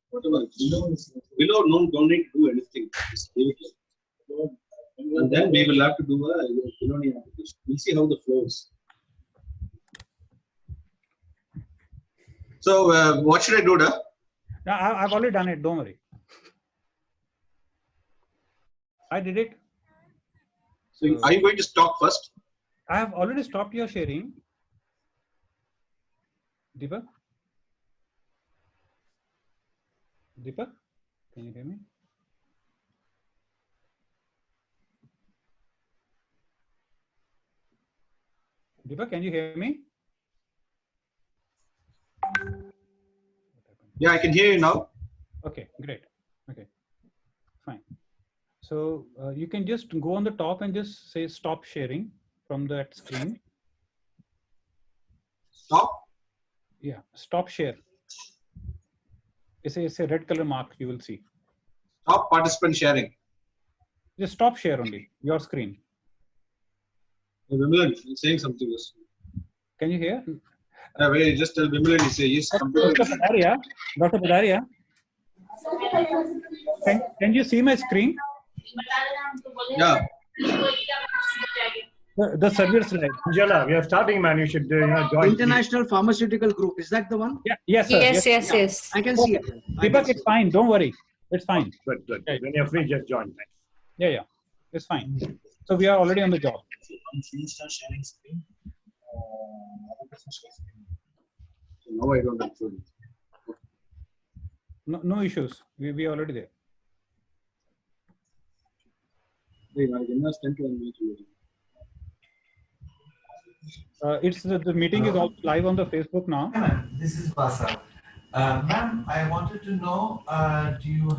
Whatever. Below, don't need to do anything. Just leave it. And then we will have to do a below application. We'll see how the flows. So, what should I do, da? No, I've already done it. Don't worry. I did it. So, are you going to stop first? I have already stopped your sharing. Deepak? Deepak? Can you hear me? Deepak, can you hear me? Yeah, I can hear you now. Okay, great. Okay, fine. So you can just go on the top and just say stop sharing from that screen. Stop? Yeah, stop share. It's a red color mark you will see. Stop participant sharing. Just stop share only, your screen. Vimalan is saying something. Can you hear? Wait, just tell Vimalan to say yes. Dr. Padaria, can you see my screen? Yeah. The server slide. Angela, we are starting, man. You should join. International Pharmaceutical Group. Is that the one? Yeah, yes, sir. Yes. I can see it. Deepak, it's fine. Don't worry. It's fine. Good. Okay. When you're free, just join. Thanks. Yeah. It's fine. So we are already on the job. Sharing screen. Now I don't have to. No issues. We are already there. It's the meeting is all live on the Facebook now. Hi, this is Basa. Ma'am, I wanted to know, do you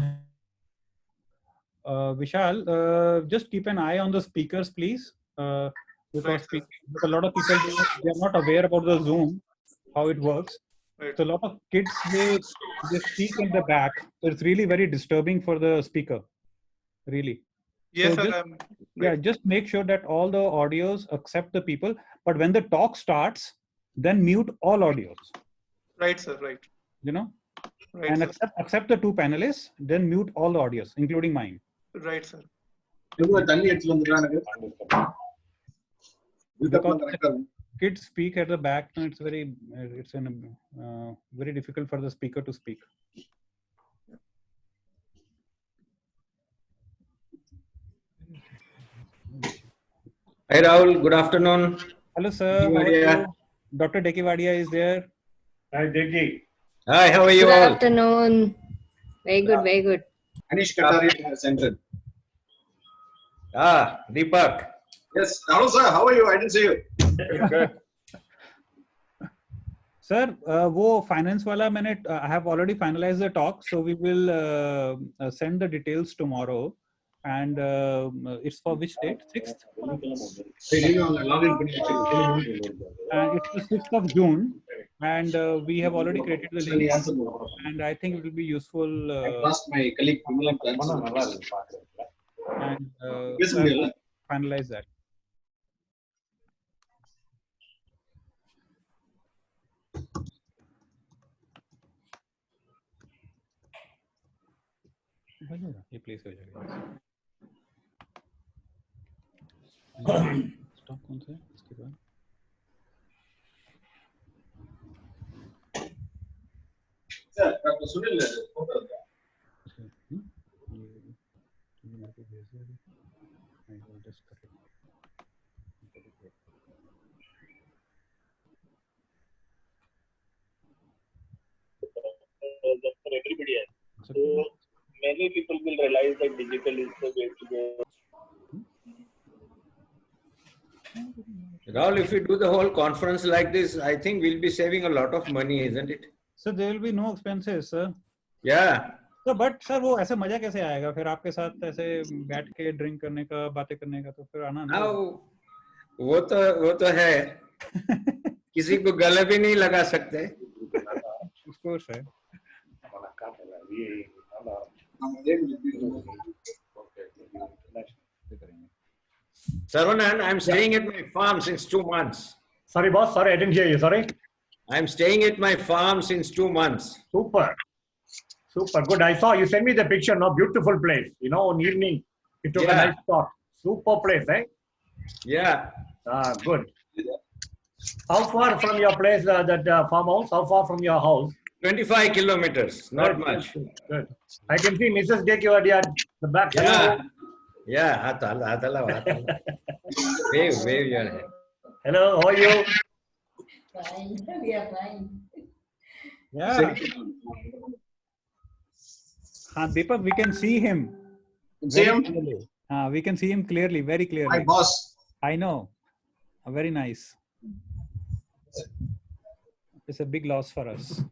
Vishal, just keep an eye on the speakers, please. Because a lot of people, they are not aware about the Zoom, how it works. Right. So a lot of kids, they speak in the back. So it's really very disturbing for the speaker, really. Yes, So sir. just make sure that all the audios accept the people. But when the talk starts, then mute all audios. Right, sir. Right. You know, Right, and sir. accept the two panelists, then mute all the audios, including mine. Right, sir. Because kids speak at the back, and it's very difficult for the speaker to speak. Hi Rahul, good afternoon. Hello, sir. How are you? Dr. Dekivadia is there. Hi, Deki. Hi, how are you Good all? afternoon. Very good, very good. Anish Katari has entered. Deepak. Yes. Hello, sir. How are you? I didn't see you. Good. Sir, वो finance वाला I have already finalized the talk, so we will send the details tomorrow. And it's for which date? 6th? And it's the 6th of June. And we have already created the link. And I think it will be useful. I trust my colleague. And Yes, finalize that. ये place हो जाएगा stop कौन सा है इसके बाद sir doctor Sunil photo for everybody else. So many people will realize that digital is the way to go. Rahul, if we do the whole conference like this, I think we'll be saving a lot of money, isn't it? So there will be no expenses, sir. Yeah. So but sir वो ऐसे मजा कैसे आएगा फिर आपके साथ ऐसे बैठ के ड्रिंक करने का बातें करने का तो फिर आना ना वो तो है किसी को गले भी नहीं लगा सकते of course है Saravanan, I'm staying at my farm since 2 months. Sorry, boss. Sorry, I didn't hear you. Sorry. I'm staying at my farm since 2 months. Super. Super good. I saw you sent me the picture. No, beautiful place. You know, on evening, you took a Yeah. nice shot. Super place, eh? Yeah. Ah, good. How far from your place, that farmhouse? How far from your house? 25 kilometers, not Good, much. good, good. I can see Mrs. Dekewadi at the back. Yeah. Hello. Yeah. Hatala. Wave your hand. Hello, how are you? Fine. We are fine. Yeah. Deepak, we can see him. See very him? clearly. We can see him clearly, very My clearly. boss. I know. Very nice. It's a big loss for us.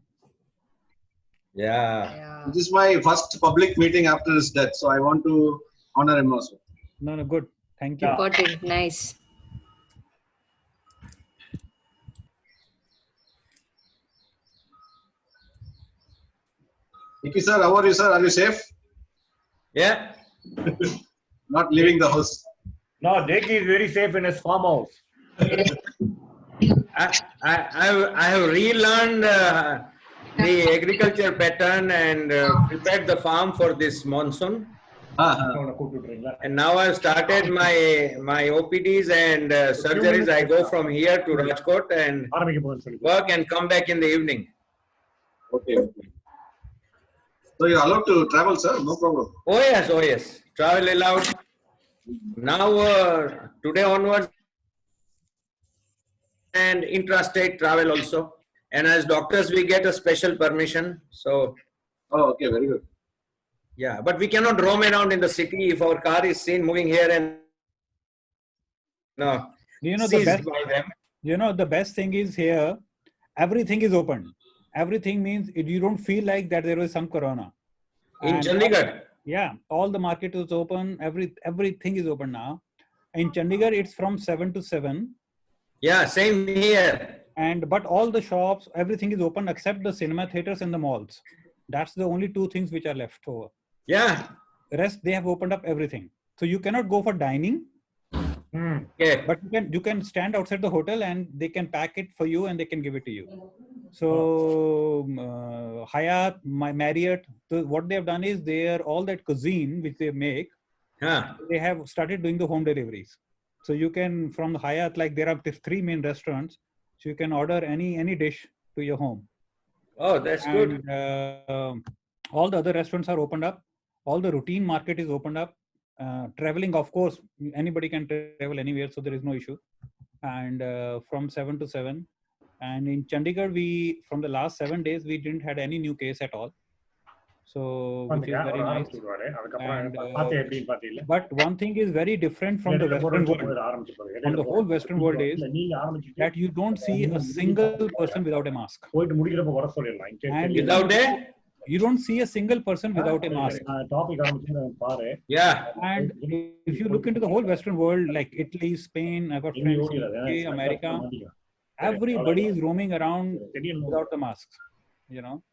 Yeah. Yeah. This is my first public meeting after his death, so I want to honor him also. No, good. Thank you. Yeah. Important. Nice. Vicky sir, how are you, sir? Are you safe? Yeah. Not leaving the house. No, Deki is very safe in his farmhouse. I have relearned the agriculture pattern and prepared the farm for this monsoon. And now I've started my OPDs and surgeries. I go from here to Rajkot and work and come back in the evening. Okay. So you're allowed to travel, sir? No problem. Oh yes. Travel allowed. Now today onwards and intrastate travel also. And as doctors, we get a special permission. So Oh, okay, very good. yeah, but we cannot roam around in the city if our car is seen moving here and seized by them. The best thing is here, everything is open. Everything means you don't feel like that there is some corona. In And Chandigarh. Yeah, all the market is open. Everything is open now. In Chandigarh, it's from 7 to 7. Yeah, same here. But all the shops, everything is open except the cinema theaters and the malls. That's the only two things which are left over. Yeah. The rest, they have opened up everything. So you cannot go for dining. Yeah. But you can stand outside the hotel and they can pack it for you and they can give it to you. So Hyatt, Marriott, so what they have done is all that cuisine which they make, they have started doing the home deliveries. So you can, from the Hyatt, like there are 3 main restaurants, so you can order any dish to your home. Oh, that's good. All the other restaurants are opened up. All the routine market is opened up. Traveling, of course, anybody can travel anywhere, so there is no issue. And from 7 to 7. And in Chandigarh, from the last 7 days, we didn't had any new case at all. So, which is very nice. And, but one thing is very different from the Western world. From the whole Western world is that you don't see a single person without a mask. And Without a? You don't see a single person without a mask. Yeah. And if you look into the whole Western world, like Italy, Spain, I've got friends in UK, America, everybody is roaming around without the masks,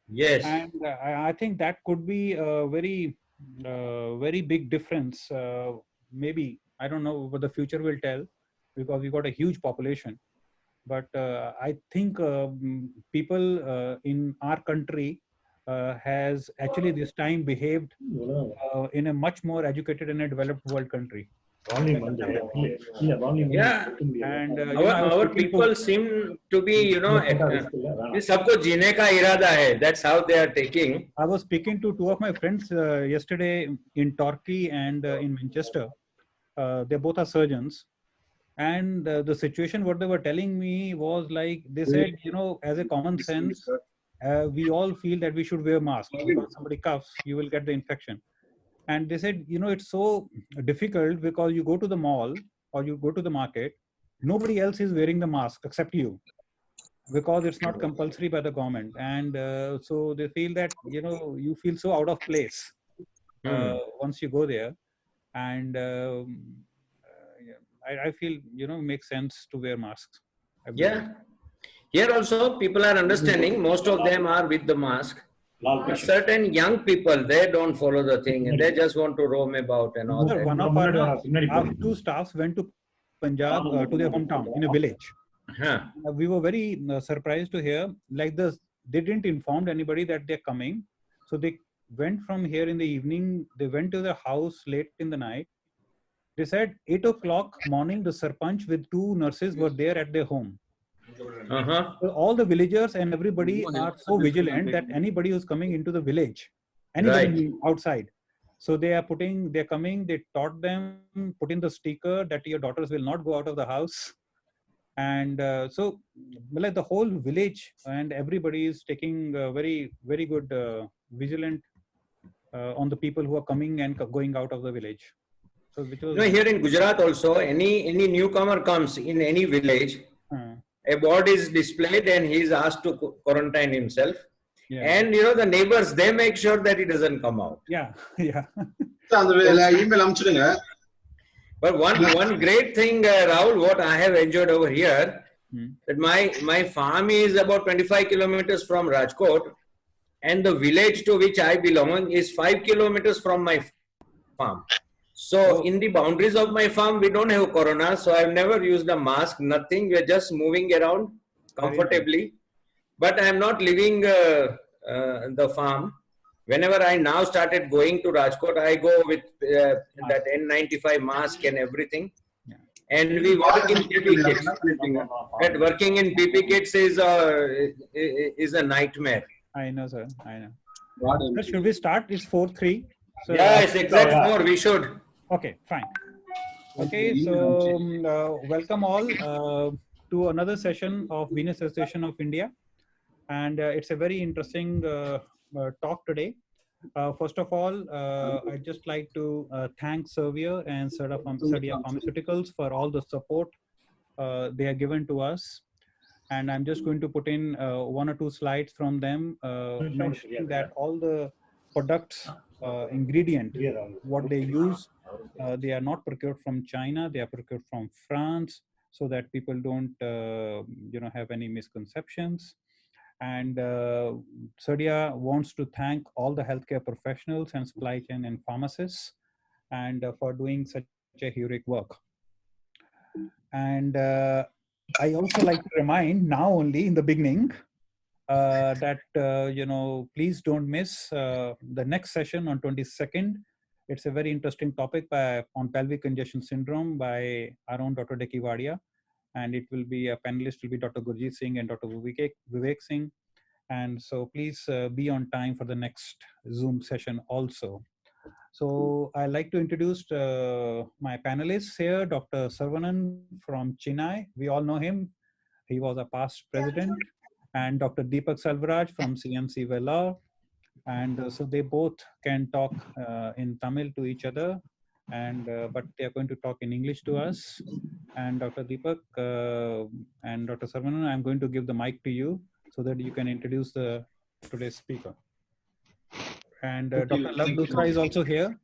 Yes. And I think that could be a very big difference. Maybe, I don't know what the future will tell, because we've got a huge population. But I think people in our country has actually this time behaved in a much more educated and a developed world country. Yeah. And Our people seem to be, sabko jeene ka irada hai. That's how they are taking. I was speaking to 2 of my friends yesterday in Turkey and in Manchester. They both are surgeons. And the situation, what they were telling me was like, they said, as a common sense, we all feel that we should wear masks. Because somebody coughs, you will get the infection. And they said, it's so difficult because you go to the mall or you go to the market, nobody else is wearing the mask except you, because it's not compulsory by the government. And so they feel that, you feel so out of place once you go there. And I feel, it makes sense to wear masks. Yeah. Here also, people are understanding. Most of them are with the mask. But certain young people, they don't follow the thing and they just want to roam about and all that. One of our 2 staffs went to Punjab, to their hometown in a village. Huh. We were very surprised to hear, like they didn't inform anybody that they're coming. So they went from here in the evening. They went to the house late in the night. They said 8 o'clock morning, the Sarpanch with 2 nurses were there at their home. Uh-huh. So all the villagers and everybody are so vigilant that anybody who's coming into the village, anybody Right. outside. So they're coming, they taught them, put in the sticker that your daughters will not go out of the house. And so like the whole village and everybody is taking very, very good vigilant on the people who are coming and going out of the village. So which was Here in Gujarat also, any newcomer comes in any village, a board is displayed and he is asked to quarantine himself. yeah. And the neighbors, they make sure that he doesn't come out. Yeah, yeah. But one great thing, Rahul, what I have enjoyed over here, that my farm is about 25 kilometers from Rajkot, and the village to which I belong is 5 kilometers from my farm. So in the boundaries of my farm, we don't have corona. So I've never used a mask, nothing. We're just moving around comfortably. But I'm not leaving the farm. Whenever I now started going to Rajkot, I go with that N95 mask and everything. And we work in PP kits. That working in PP kits is a nightmare. I know, sir. I know. Sir, should we start? It's 4:03. So yes, exact 4. We should. Okay, fine. Okay, so welcome all to another session of Venous Association of India. And it's a very interesting talk today. First of all, I'd just like to thank Servier and Sadia Pharmaceuticals for all the support they are given to us. And I'm just going to put in 1 or 2 slides from them mentioning that all the products, ingredient, what they use, they are not procured from China, they are procured from France, so that people don't have any misconceptions. And Sadia wants to thank all the healthcare professionals and supply chain and pharmacists and for doing such a heroic work. And I also like to remind now only in the beginning that, please don't miss the next session on 22nd. It's a very interesting topic on pelvic congestion syndrome by our own Dr. Deki Wadia. And it will be a panelist will be Dr. Gurjeet Singh and Dr. Vivek Singh. And so please be on time for the next Zoom session also. So I'd like to introduce my panelists here, Dr. Sarvanan from Chennai. We all know him. He was a past president. And Dr. Deepak Salvaraj from CMC Vellore. And so they both can talk in Tamil to each other, and but they are going to talk in English to us. And Dr. Deepak and Dr. Sarvanan, I'm going to give the mic to you so that you can introduce today's speaker. And Dr. Love Luthra is also here.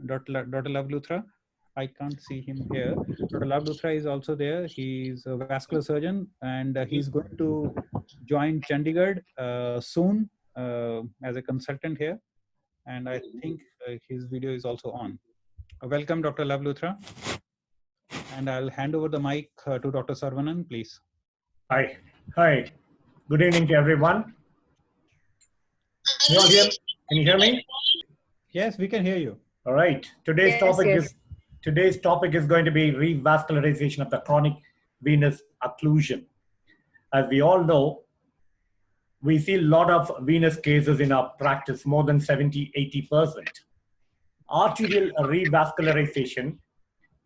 Dr. Love Luthra, I can't see him here. Dr. Love Luthra is also there. He's a vascular surgeon, and he's going to join Chandigarh soon as a consultant here. And I think his video is also on. Welcome, Dr. Love Luthra. And I'll hand over the mic to Dr. Sarvanan, please. Hi. Hi. Good evening to everyone. Can you hear me? Yes, we can hear you. All right. Today's topic is going to be revascularization of the chronic venous occlusion. As we all know, we see a lot of venous cases in our practice, more than 70–80%. Arterial revascularization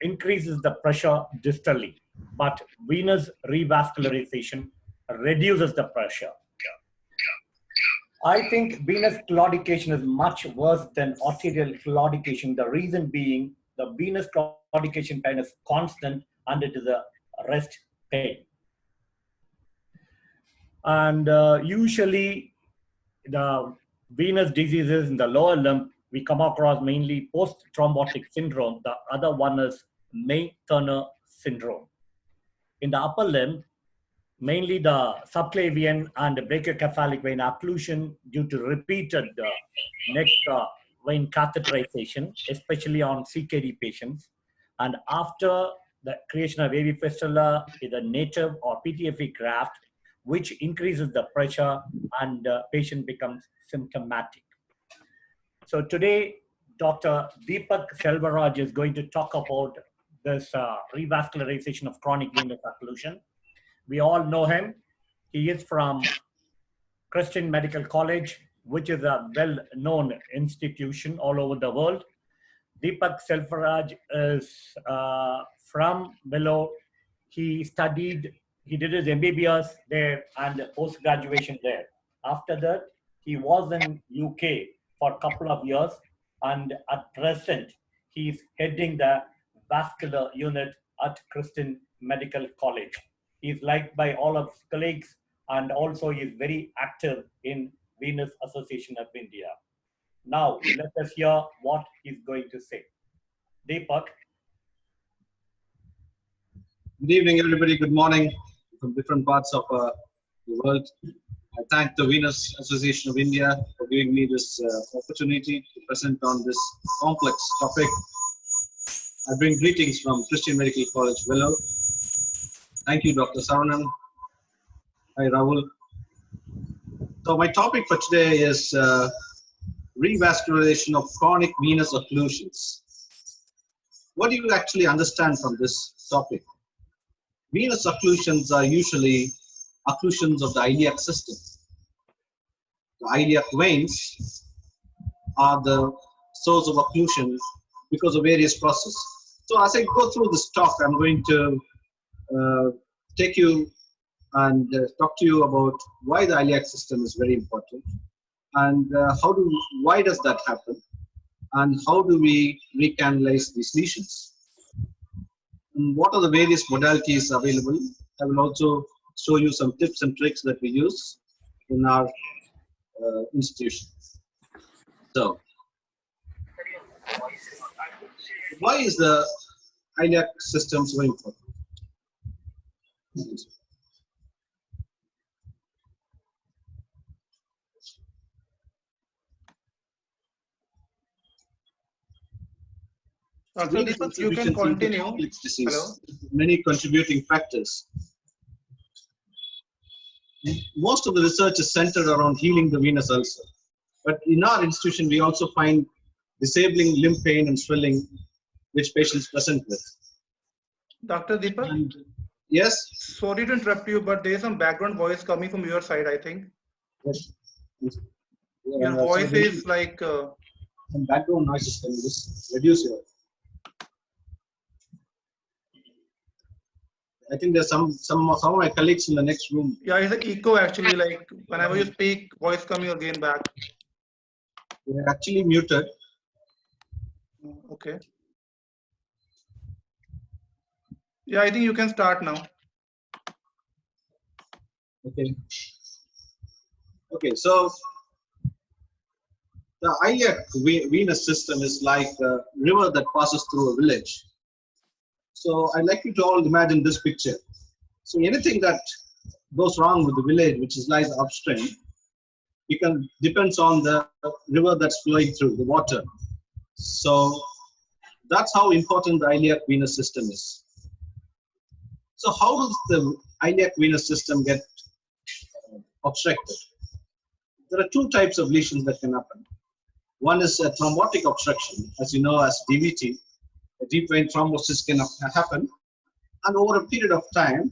increases the pressure distally, but venous revascularization reduces the pressure. I think venous claudication is much worse than arterial claudication. The reason being the venous claudication pain is constant and it is a rest pain. And usually the venous diseases in the lower limb, we come across mainly post-thrombotic syndrome. The other one is May-Turner syndrome. In the upper limb, mainly the subclavian and the brachiocephalic vein occlusion due to repeated neck vein catheterization, especially on CKD patients. And after the creation of AV fistula is a native or PTFE graft, which increases the pressure and patient becomes symptomatic. So today, Dr. Deepak Selvaraj is going to talk about this revascularization of chronic venous occlusion. We all know him. He is from Christian Medical College, which is a well-known institution all over the world. Deepak Selvaraj is from below. He did his MBBS there and post-graduation there. After that, he was in UK for a couple of years, and at present, he's heading the vascular unit at Christian Medical College. He's liked by all of his colleagues, and also he's very active in Venous Association of India. Now, let us hear what he's going to say. Deepak. Good evening, everybody. Good morning from different parts of the world. I thank the Venous Association of India for giving me this opportunity to present on this complex topic. I bring greetings from Christian Medical College, Vellore. Thank you, Dr. Saranan. Hi, Rahul. So my topic for today is revascularization of chronic venous occlusions. What do you actually understand from this topic? Venous occlusions are usually occlusions of the iliac system. The iliac veins are the source of occlusion because of various processes. So as I go through this talk, I'm going to take you and talk to you about why the iliac system is very important, and why does that happen, and how do we recanalize these lesions, and what are the various modalities available. I will also show you some tips and tricks that we use in our institution. So, why is the iliac system so important? So Deepak, you can continue. Complex disease. Hello? Many contributing factors. Most of the research is centered around healing the venous ulcer. But in our institution, we also find disabling limb pain and swelling, which patients present with. Dr. Deepak? And, yes? Sorry to interrupt you, but there is some background voice coming from your side, I think. Yes. Your voice is like... some background noises. Can you just reduce your... I think there's some of my colleagues in the next room. Yeah, it's an echo actually, like whenever you speak, voice coming again back. They're actually muted. Okay. Yeah, I think you can start now. Okay. Okay, so the iliac venous system is like a river that passes through a village. So I'd like you to all imagine this picture. So anything that goes wrong with the village, which lies upstream, depends on the river that's flowing through, the water. So that's how important the iliac venous system is. So how does the iliac venous system get obstructed? There are two types of lesions that can happen. One is a thrombotic obstruction, as you know, as DVT. A deep vein thrombosis can happen, and over a period of time,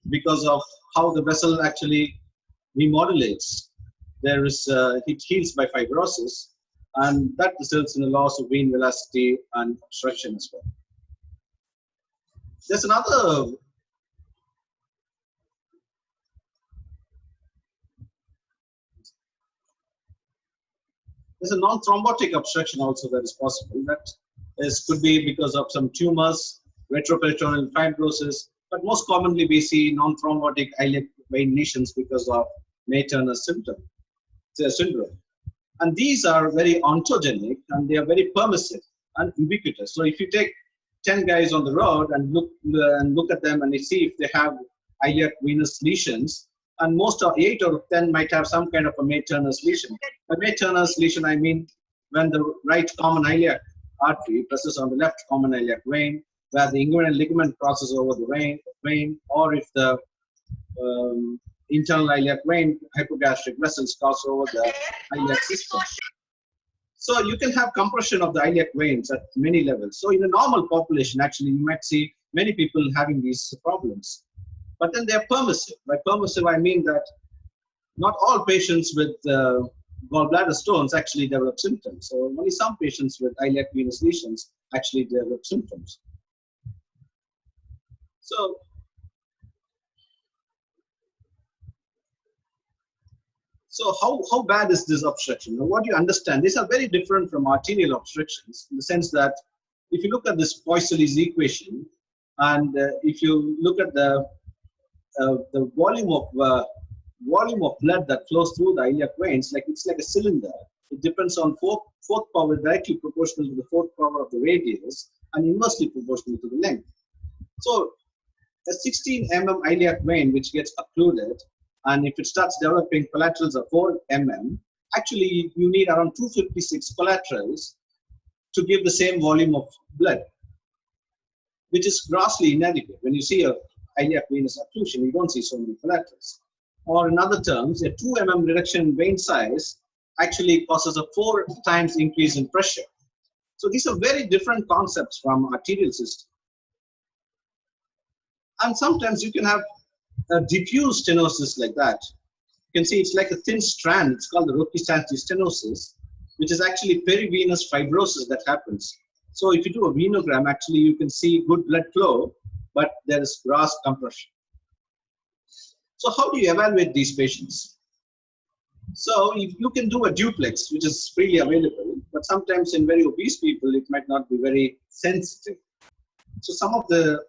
because of how the vessel actually remodulates, it heals by fibrosis, and that results in a loss of vein velocity and obstruction as well. There's a non-thrombotic obstruction also that is possible. That could be because of some tumors, retroperitoneal fibrosis, but most commonly we see non-thrombotic iliac vein lesions because of May-Turner syndrome. And these are very ontogenic and they are very permissive and ubiquitous. So if you take 10 guys on the road and look at them and you see if they have iliac venous lesions, and most of 8 or 10 might have some kind of a May-Turner's lesion. By May-Turner's lesion, I mean when the right common iliac artery presses on the left common iliac vein, where the inguinal ligament crosses over the vein, or if the internal iliac vein, hypogastric vessels cross over the iliac system. So you can have compression of the iliac veins at many levels. So in a normal population, actually, you might see many people having these problems. But then they're permissive. By permissive, I mean that not all patients with gallbladder stones actually develop symptoms. So only some patients with iliac venous lesions actually develop symptoms. So how bad is this obstruction? Now, what you understand, these are very different from arterial obstructions in the sense that if you look at this Poiseuille's equation, and if you look at the volume of blood that flows through the iliac veins, it's like a cylinder. It depends on fourth power directly proportional to the fourth power of the radius and inversely proportional to the length. So a 16 mm iliac vein which gets occluded, and if it starts developing collaterals of 4 mm, actually you need around 256 collaterals to give the same volume of blood, which is grossly inadequate. When you see a iliac venous occlusion, you don't see so many collaterals. Or in other terms, a 2 mm reduction in vein size actually causes a 4 times increase in pressure. So these are very different concepts from arterial system. And sometimes you can have a diffuse stenosis like that. You can see it's like a thin strand. It's called the Rocchi-Stanchi stenosis, which is actually perivenous fibrosis that happens. So if you do a venogram, actually you can see good blood flow, but there is gross compression. So how do you evaluate these patients? So if you can do a duplex, which is freely available, but sometimes in very obese people, it might not be very sensitive. So some of the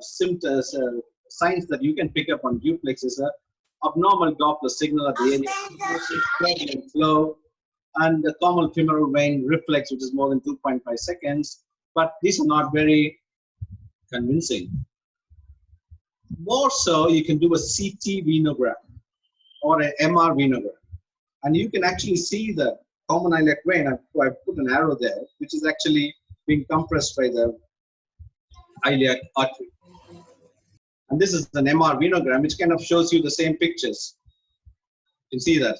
symptoms, signs that you can pick up on duplex is a abnormal Doppler signal at the area of flow, and the common femoral vein reflex, which is more than 2.5 seconds. But these are not very convincing. More so, you can do a CT venogram or an MR venogram, and you can actually see the common iliac vein. I put an arrow there, which is actually being compressed by the iliac artery. And this is an MR venogram, which kind of shows you the same pictures. You can see that.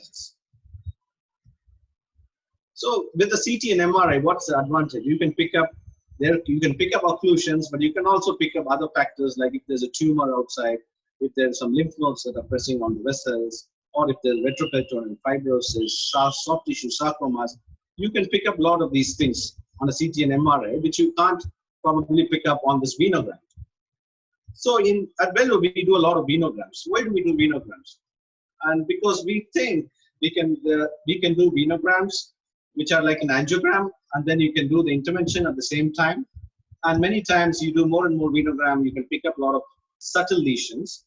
So with the CT and MRI, what's the advantage? You can pick up occlusions, but you can also pick up other factors, like if there's a tumor outside, if there's some lymph nodes that are pressing on the vessels, or if there's retroperitoneal fibrosis, soft tissue sarcomas. You can pick up a lot of these things on a CT and MRI, which you can't probably pick up on this venogram. So at Bello, we do a lot of venograms. Why do we do venograms? And because we think we can do venograms, which are like an angiogram, and then you can do the intervention at the same time. And many times you do more and more venogram, you can pick up a lot of subtle lesions,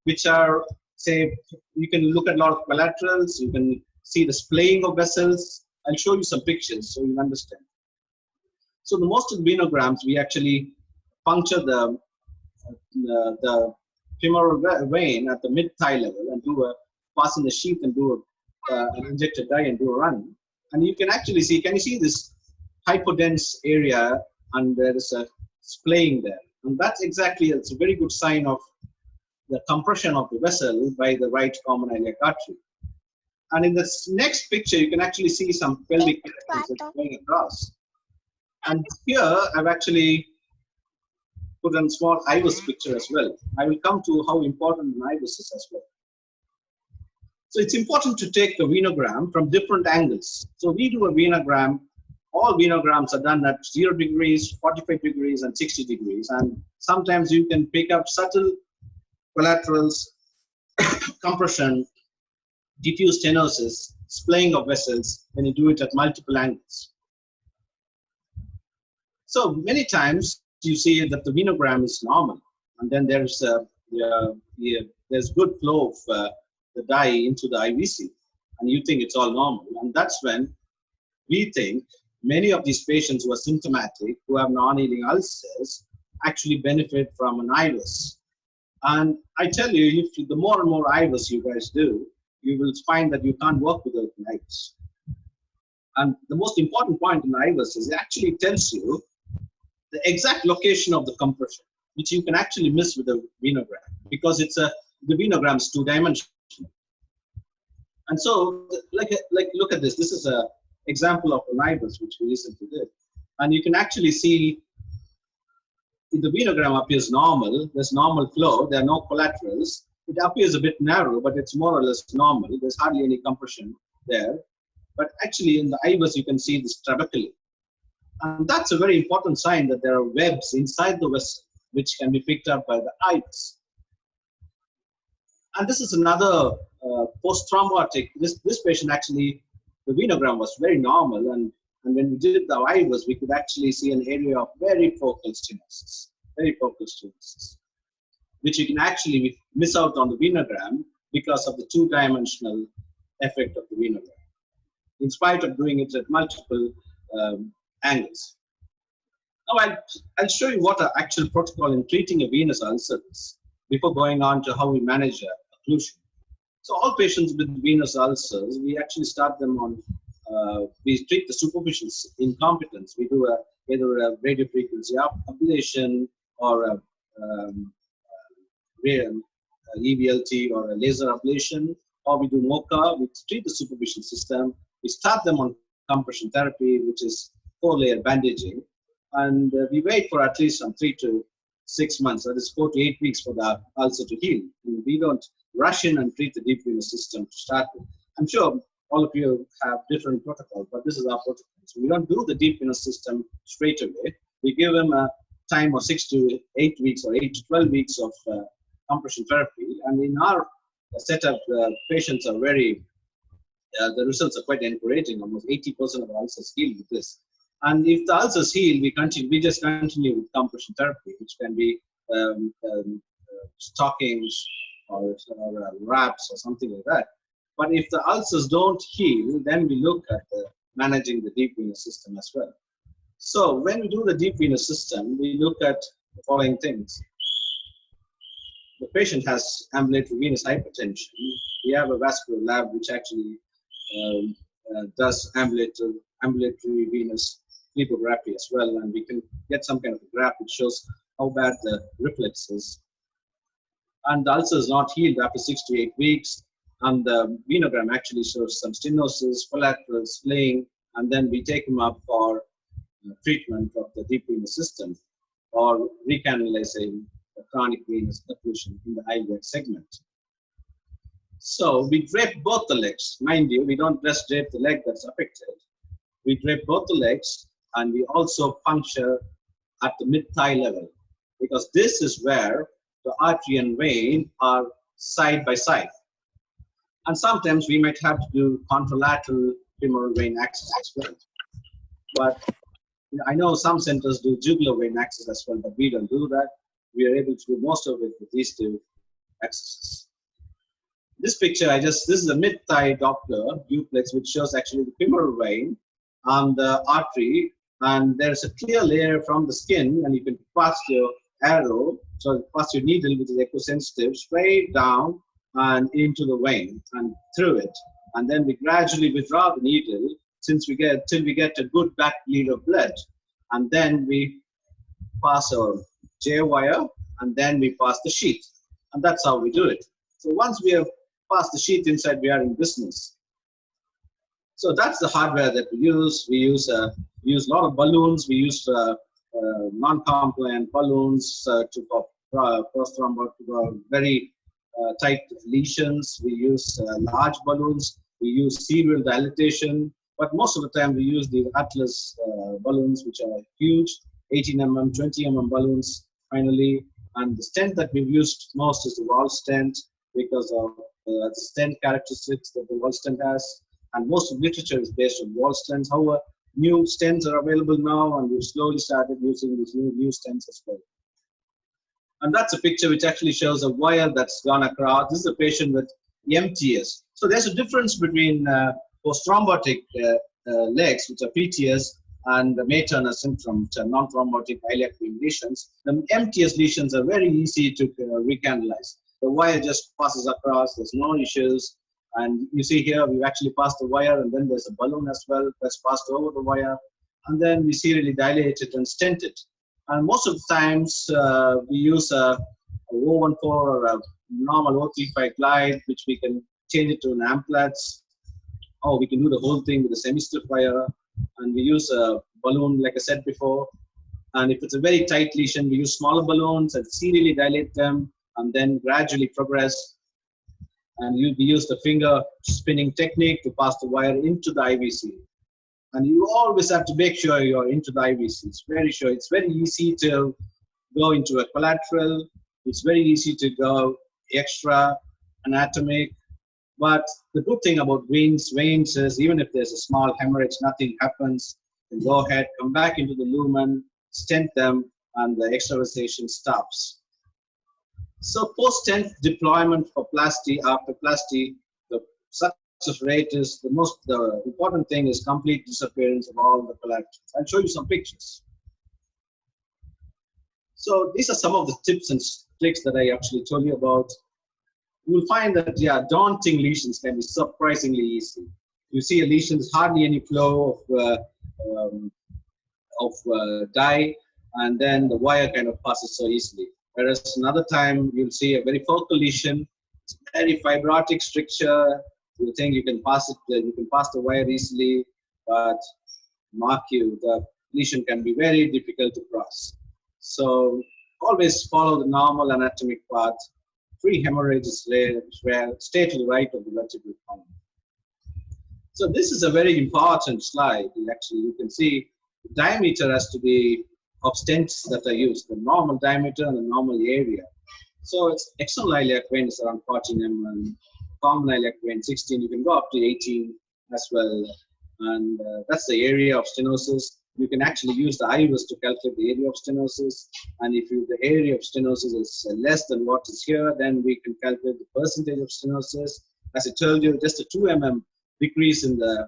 which are, say, you can look at a lot of collaterals, you can see the splaying of vessels. I'll show you some pictures so you understand. So the most of the venograms, we actually puncture the femoral vein at the mid-thigh level and pass in the sheath and do an injected dye and do a run. And you can actually see, can you see this hypodense area, and there is a splaying there. And it's a very good sign of the compression of the vessel by the right common iliac artery. And in this next picture, you can actually see some pelvic going across. And here, I've actually put a small IVUS picture as well. I will come to how important an IVUS is as well. So it's important to take the venogram from different angles. So we do a venogram. All venograms are done at 0 degrees, 45 degrees, and 60 degrees. And sometimes you can pick up subtle collaterals, compression, diffuse stenosis, splaying of vessels when you do it at multiple angles. So many times you see that the venogram is normal, and then there's good flow of the dye into the IVC, and you think it's all normal. And that's when we think many of these patients who are symptomatic, who have non-healing ulcers, actually benefit from an IVUS. And I tell you, if the more and more IVUS you guys do, you will find that you can't work without an IVUS. And the most important point in IVUS is it actually tells you the exact location of the compression, which you can actually miss with a venogram because the venogram is two-dimensional. And so, like look at this. This is a example of an IBUS which we recently did, and you can actually see if the venogram appears normal. There's normal flow. There are no collaterals. It appears a bit narrow, but it's more or less normal. There's hardly any compression there. But actually, in the IBUS, you can see this trabeculae. And that's a very important sign that there are webs inside the vessel, which can be picked up by the IBUS. And this is another post-thrombotic. This patient actually, the venogram was very normal. And when we did the IBUS, we could actually see an area of very focal stenosis, which you can actually miss out on the venogram because of the two-dimensional effect of the venogram, in spite of doing it at multiple angles. Now I'll show you what our actual protocol in treating a venous ulcer is before going on to how we manage occlusion. So all patients with venous ulcers, we actually start them on, we treat the superficial incompetence. We do either a radiofrequency ablation or a EVLT or a laser ablation, or we do MOCA. We treat the superficial system. We start them on compression therapy, which is 4-layer bandaging, and we wait for at least 3 to 6 months, that is 4 to 8 weeks for the ulcer to heal. And we don't rush in and treat the deep venous system to start with. I'm sure all of you have different protocols, but this is our protocol. So we don't do the deep venous system straight away. We give them a time of 6 to 8 weeks or 8 to 12 weeks of compression therapy. And in our setup, patients are very, the results are quite encouraging. Almost 80% of ulcers heal with this. And if the ulcers heal, we just continue with compression therapy, which can be stockings or wraps or something like that. But if the ulcers don't heal, then we look at managing the deep venous system as well. So when we do the deep venous system, we look at the following things. The patient has ambulatory venous hypertension. We have a vascular lab which actually does ambulatory venous phlebography as well, and we can get some kind of a graph which shows how bad the reflex is. And the ulcer is not healed after 6 to 8 weeks, and the venogram actually shows some stenosis, collateral splaying, and then we take him up for treatment of the deep venous system or recanalizing the chronic venous occlusion in the iliac segment. So we drape both the legs. Mind you, we don't just drape the leg that's affected. We drape both the legs, and we also puncture at the mid-thigh level, because this is where the artery and vein are side by side. And sometimes we might have to do contralateral femoral vein access as well. But I know some centers do jugular vein access as well, but we don't do that. We are able to do most of it with these two accesses. This picture, this is a mid-thigh Doppler duplex, which shows actually the femoral vein and the artery, and there's a clear layer from the skin, and you can pass your arrow, so pass your needle, which is echo-sensitive, straight down and into the vein and through it. And then we gradually withdraw the needle till we get a good back bleed of blood. And then we pass our J wire, and then we pass the sheath. And that's how we do it. So once we have passed the sheath inside, we are in business. So that's the hardware that we use. We use a lot of balloons. We use non-compliant balloons for very tight lesions. We use large balloons. We use serial dilatation. But most of the time, we use the Atlas balloons, which are huge, 18 mm, 20 mm balloons, finally. And the stent that we've used most is the wall stent, because of the stent characteristics that the wall stent has. And most of the literature is based on wall stents. However, new stents are available now, and we've slowly started using these new stents as well. And that's a picture which actually shows a wire that's gone across. This is a patient with MTS. So there's a difference between post-thrombotic legs, which are PTS, and the May-Turner syndrome, which are non-thrombotic iliac vein lesions. The MTS lesions are very easy to recanalize. The wire just passes across, there's no issues. And you see here, we've actually passed the wire, and then there's a balloon as well that's passed over the wire. And then we serially dilate it and stent it. And most of the times we use a O14 or a normal O35 glide, which we can change it to an amplatz, or we can do the whole thing with a semi-stiff wire. And we use a balloon, like I said before. And if it's a very tight lesion, we use smaller balloons and serially dilate them and then gradually progress. And we use the finger spinning technique to pass the wire into the IVC. And you always have to make sure you're into the IVC. It's very sure. It's very easy to go into a collateral. It's very easy to go extra anatomic. But the good thing about veins is even if there's a small hemorrhage, nothing happens. You can go ahead, come back into the lumen, stent them, and the extravasation stops. So post-stent deployment for plasty, after plasty, the success rate is the important thing is complete disappearance of all the collaterals. I'll show you some pictures. So these are some of the tips and tricks that I actually told you about. You will find that, yeah, daunting lesions can be surprisingly easy. You see a lesion, there's hardly any flow of dye, and then the wire kind of passes so easily. Whereas another time, you'll see a very focal lesion, it's very fibrotic stricture. You think you can pass it, you can pass the wire easily, but mark you, the lesion can be very difficult to cross. So always follow the normal anatomic path. Free hemorrhage is rare. Stay to the right of the vertebral column. So this is a very important slide. Actually, you can see the diameter has to be of stents that are used, the normal diameter and the normal area. So it's external iliac vein is around 14 mm, common iliac vein 16. You can go up to 18 as well, and that's the area of stenosis. You can actually use the IVUS to calculate the area of stenosis, and if the area of stenosis is less than what is here, then we can calculate the percentage of stenosis. As I told you, just a 2 mm decrease in the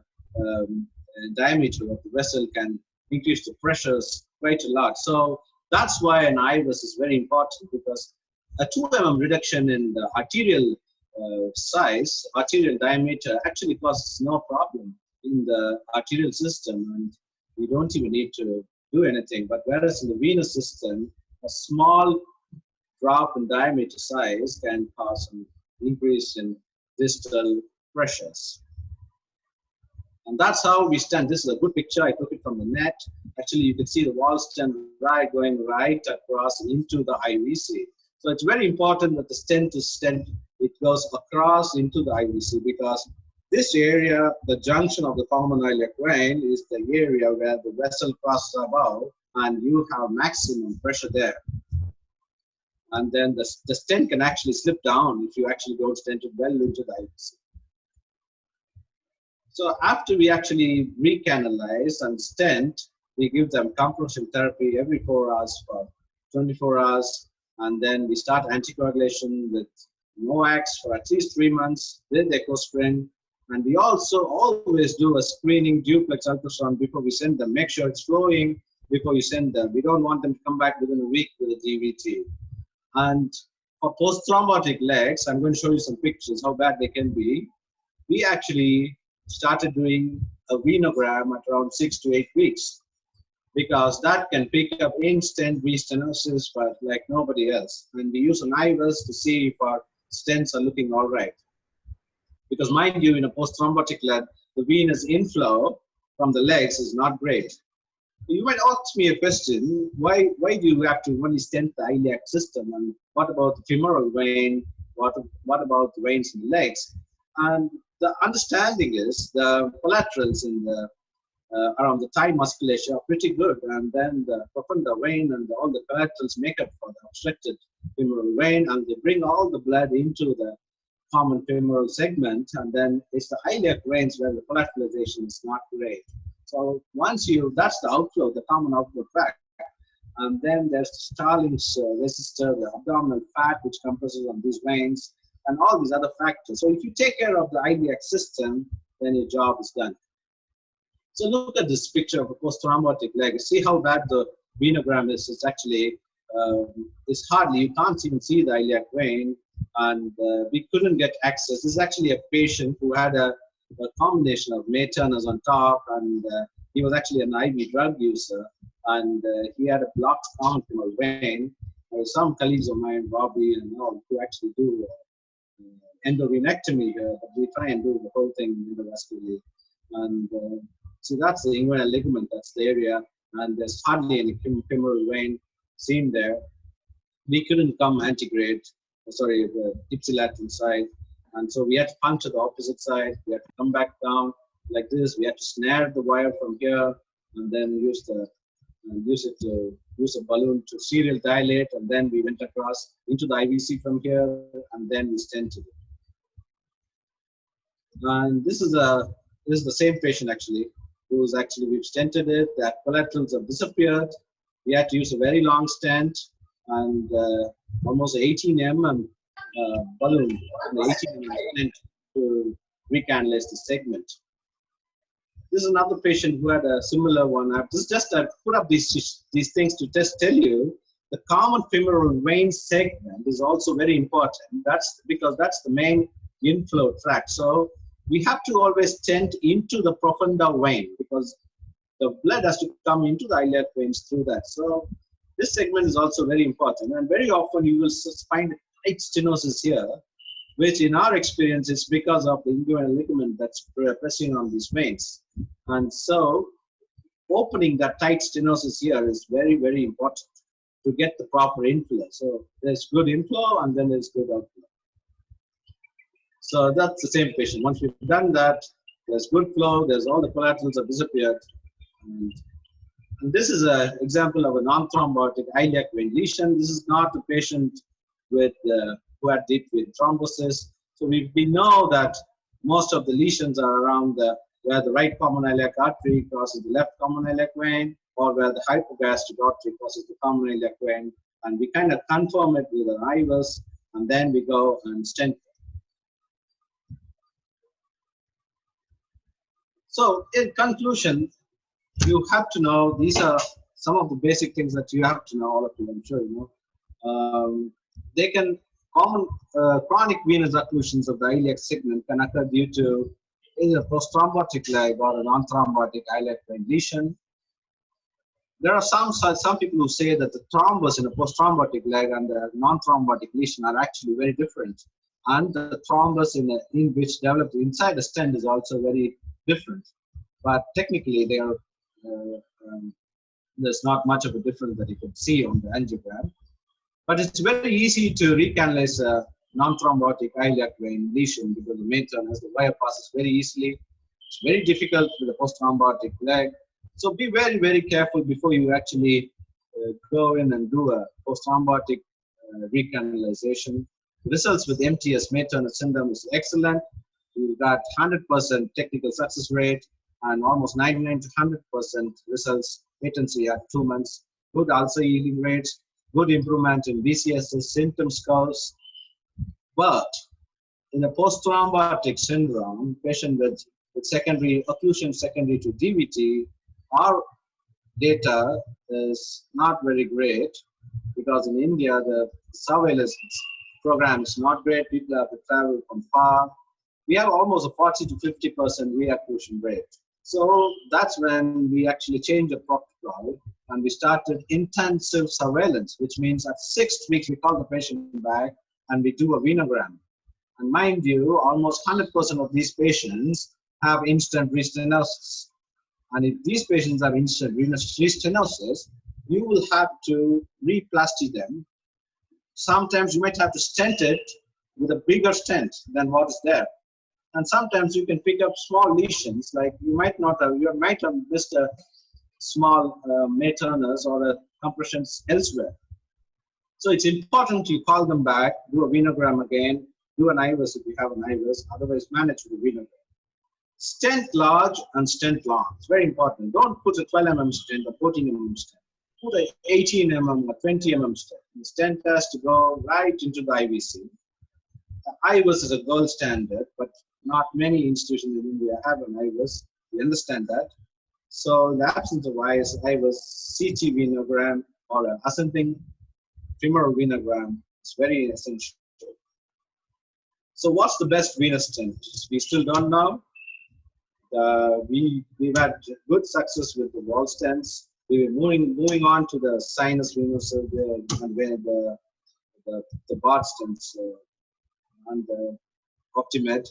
diameter of the vessel can increase the pressures quite a lot. So that's why an IVUS is very important, because a 2 mm reduction in the arterial size, arterial diameter, actually causes no problem in the arterial system, and you don't even need to do anything. But whereas in the venous system, a small drop in diameter size can cause an increase in distal pressures. And that's how we stent. This is a good picture. I took it from the net. Actually, you can see the wall stent going right across into the IVC. So it's very important that the stent to stent, it goes across into the IVC, because this area, the junction of the common iliac vein, is the area where the vessel crosses above, and you have maximum pressure there. And then the stent can actually slip down if you actually don't stent it well into the IVC. So after we actually recanalize and stent, we give them compression therapy every 4 hours for 24 hours. And then we start anticoagulation with NOACs for at least 3 months with ecosprin. And we also always do a screening duplex ultrasound before we send them. Make sure it's flowing before you send them. We don't want them to come back within a week with a DVT. And for post-thrombotic legs, I'm going to show you some pictures how bad they can be. We actually started doing a venogram at around 6 to 8 weeks, because that can pick up instant restenosis, but like nobody else. And we use an IVUS to see if our stents are looking all right. Because mind you, in a post-thrombotic leg, the venous inflow from the legs is not great. You might ask me a question, why do you have to only stent the iliac system? And what about the femoral vein? What about the veins in the legs? And the understanding is the collaterals in the around the thigh musculature are pretty good, and then the profunda vein and all the collaterals make up for the obstructed femoral vein, and they bring all the blood into the common femoral segment, and then it's the iliac veins where the collateralization is not great. So once that's the outflow, the common outflow tract. And then there's the Starling's resistor, the abdominal fat, which compresses on these veins, and all these other factors. So if you take care of the iliac system, then your job is done. So look at this picture of a post-thrombotic leg. See how bad the venogram is. It's actually, it's hardly, you can't even see the iliac vein, and we couldn't get access. This is actually a patient who had a combination of May Turners on top, and he was actually an IV drug user. and he had a blocked common femoral vein. Some colleagues of mine, Bobby and all, who actually do endovenectomy here, but we try and do the whole thing endovascularly. And so that's the inguinal ligament, that's the area, and there's hardly any femoral vein seen there. We couldn't come antegrade, the ipsilateral side, and so we had to puncture the opposite side. We had to come back down like this. We had to snare the wire from here, and then use a balloon to serial dilate, and then we went across into the IVC from here, and then we stented it. And this is the same patient actually, we've stented it. The collaterals have disappeared. We had to use a very long stent and almost 18 mm balloon and 18 mm stent to recanalize the segment. This is another patient who had a similar one. I've just put up these things to tell you the common femoral vein segment is also very important. That's because that's the main inflow tract. So we have to always stent into the profunda vein because the blood has to come into the iliac veins through that. So this segment is also very important. And very often you will find tight stenosis here, which in our experience is because of the inguinal ligament that's pressing on these veins. And so opening that tight stenosis here is very, very important to get the proper inflow. So there's good inflow and then there's good outflow. So that's the same patient. Once we've done that, there's good flow, there's all the collaterals have disappeared. And this is an example of a non-thrombotic iliac vein lesion. This is not a patient with who had deep vein thrombosis. So we know that most of the lesions are around where the right common iliac artery crosses the left common iliac vein, or where the hypogastric artery crosses the common iliac vein. And we kind of confirm it with an IVUS, and then we go and stent. So in conclusion, you have to know, these are some of the basic things that you have to know, all of you, I'm sure you know. Chronic venous occlusions of the iliac segment can occur due to either a post-thrombotic leg or a non-thrombotic iliac vein lesion. There are some people who say that the thrombus in a post-thrombotic leg and the non-thrombotic lesion are actually very different. And the thrombus in which developed inside the stent is also very different. But technically, there's not much of a difference that you can see on the angiogram. But it's very easy to recanalize a non-thrombotic iliac vein lesion because the main as the wire passes very easily. It's very difficult with a post-thrombotic leg. So be very, very careful before you actually go in and do a post-thrombotic recanalization. The results with MTS, May-Turner syndrome, is excellent. We've got 100% technical success rate and almost 99 to 100% results patency at 2 months. Good ulcer healing rates, good improvement in BCSS symptom scores. But in a post-thrombotic syndrome, patient with secondary occlusion secondary to DVT, our data is not very great because in India the surveillance program is not great. People have to travel from far. We have almost a 40 to 50% reocclusion rate. So that's when we actually changed the protocol and we started intensive surveillance, which means at 6 weeks we call the patient back and we do a venogram. And mind you, almost 100% of these patients have instant restenosis. And if these patients have instant venous restenosis, you will have to replasty them. Sometimes you might have to stent it with a bigger stent than what is there. And sometimes you can pick up small lesions, like you might have missed a small May-Turners or a compressions elsewhere. So it's important you call them back, do a venogram again, do an IVUS if you have an IVUS, otherwise manage with a venogram. Stent large and stent long. It's very important. Don't put a 12 mm stent or 14 mm stent. Put a 18 mm or 20 mm stent. The stent has to go right into the IVC. The IVUS is a gold standard, but not many institutions in India have an IVUS. We understand that. So in the absence of IVUS, CT venogram or an ascending femoral venogram is very essential. So what's the best venous stent? We still don't know. We've had good success with the wall stents. we were moving on to the sinus venosus and where the BART stents and the Optimed,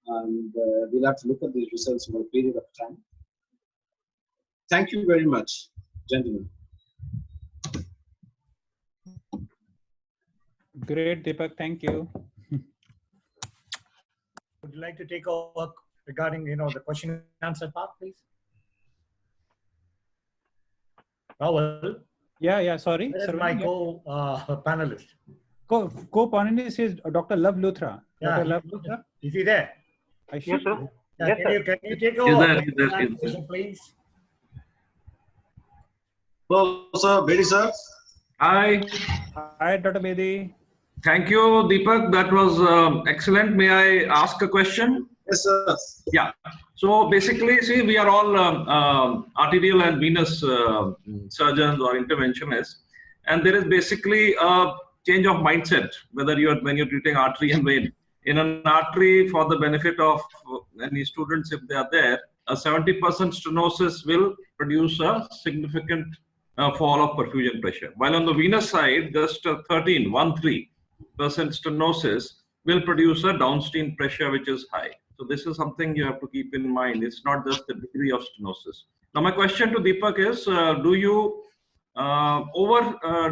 and we'll have to look at these results over a period of time. Thank you very much, gentlemen. Great, Deepak. Thank you. Would you like to take over regarding the question and answer part, please? Rahul, Yeah. Sorry. where is my co-panelist? Co-panelist is Dr. Love Luthra. Yeah, Dr. Love Luthra. Is he there? Yes, sir. Yeah, Yes, can you take He's over? there, he's there, he's there. Please. Hello, sir. Bedi, sir. Hi, Hi, Dr. Bedi. thank you, Deepak. That was excellent. May I ask a question? Yes, sir. Yeah. So basically, see, we are all arterial and venous surgeons or interventionists, and there is basically a change of mindset whether when you're treating artery and vein. In an artery, for the benefit of any students, if they are there, a 70% stenosis will produce a significant fall of perfusion pressure. While on the venous side, just 13% stenosis will produce a downstream pressure which is high. So this is something you have to keep in mind. It's not just the degree of stenosis. Now my question to Deepak is, do you over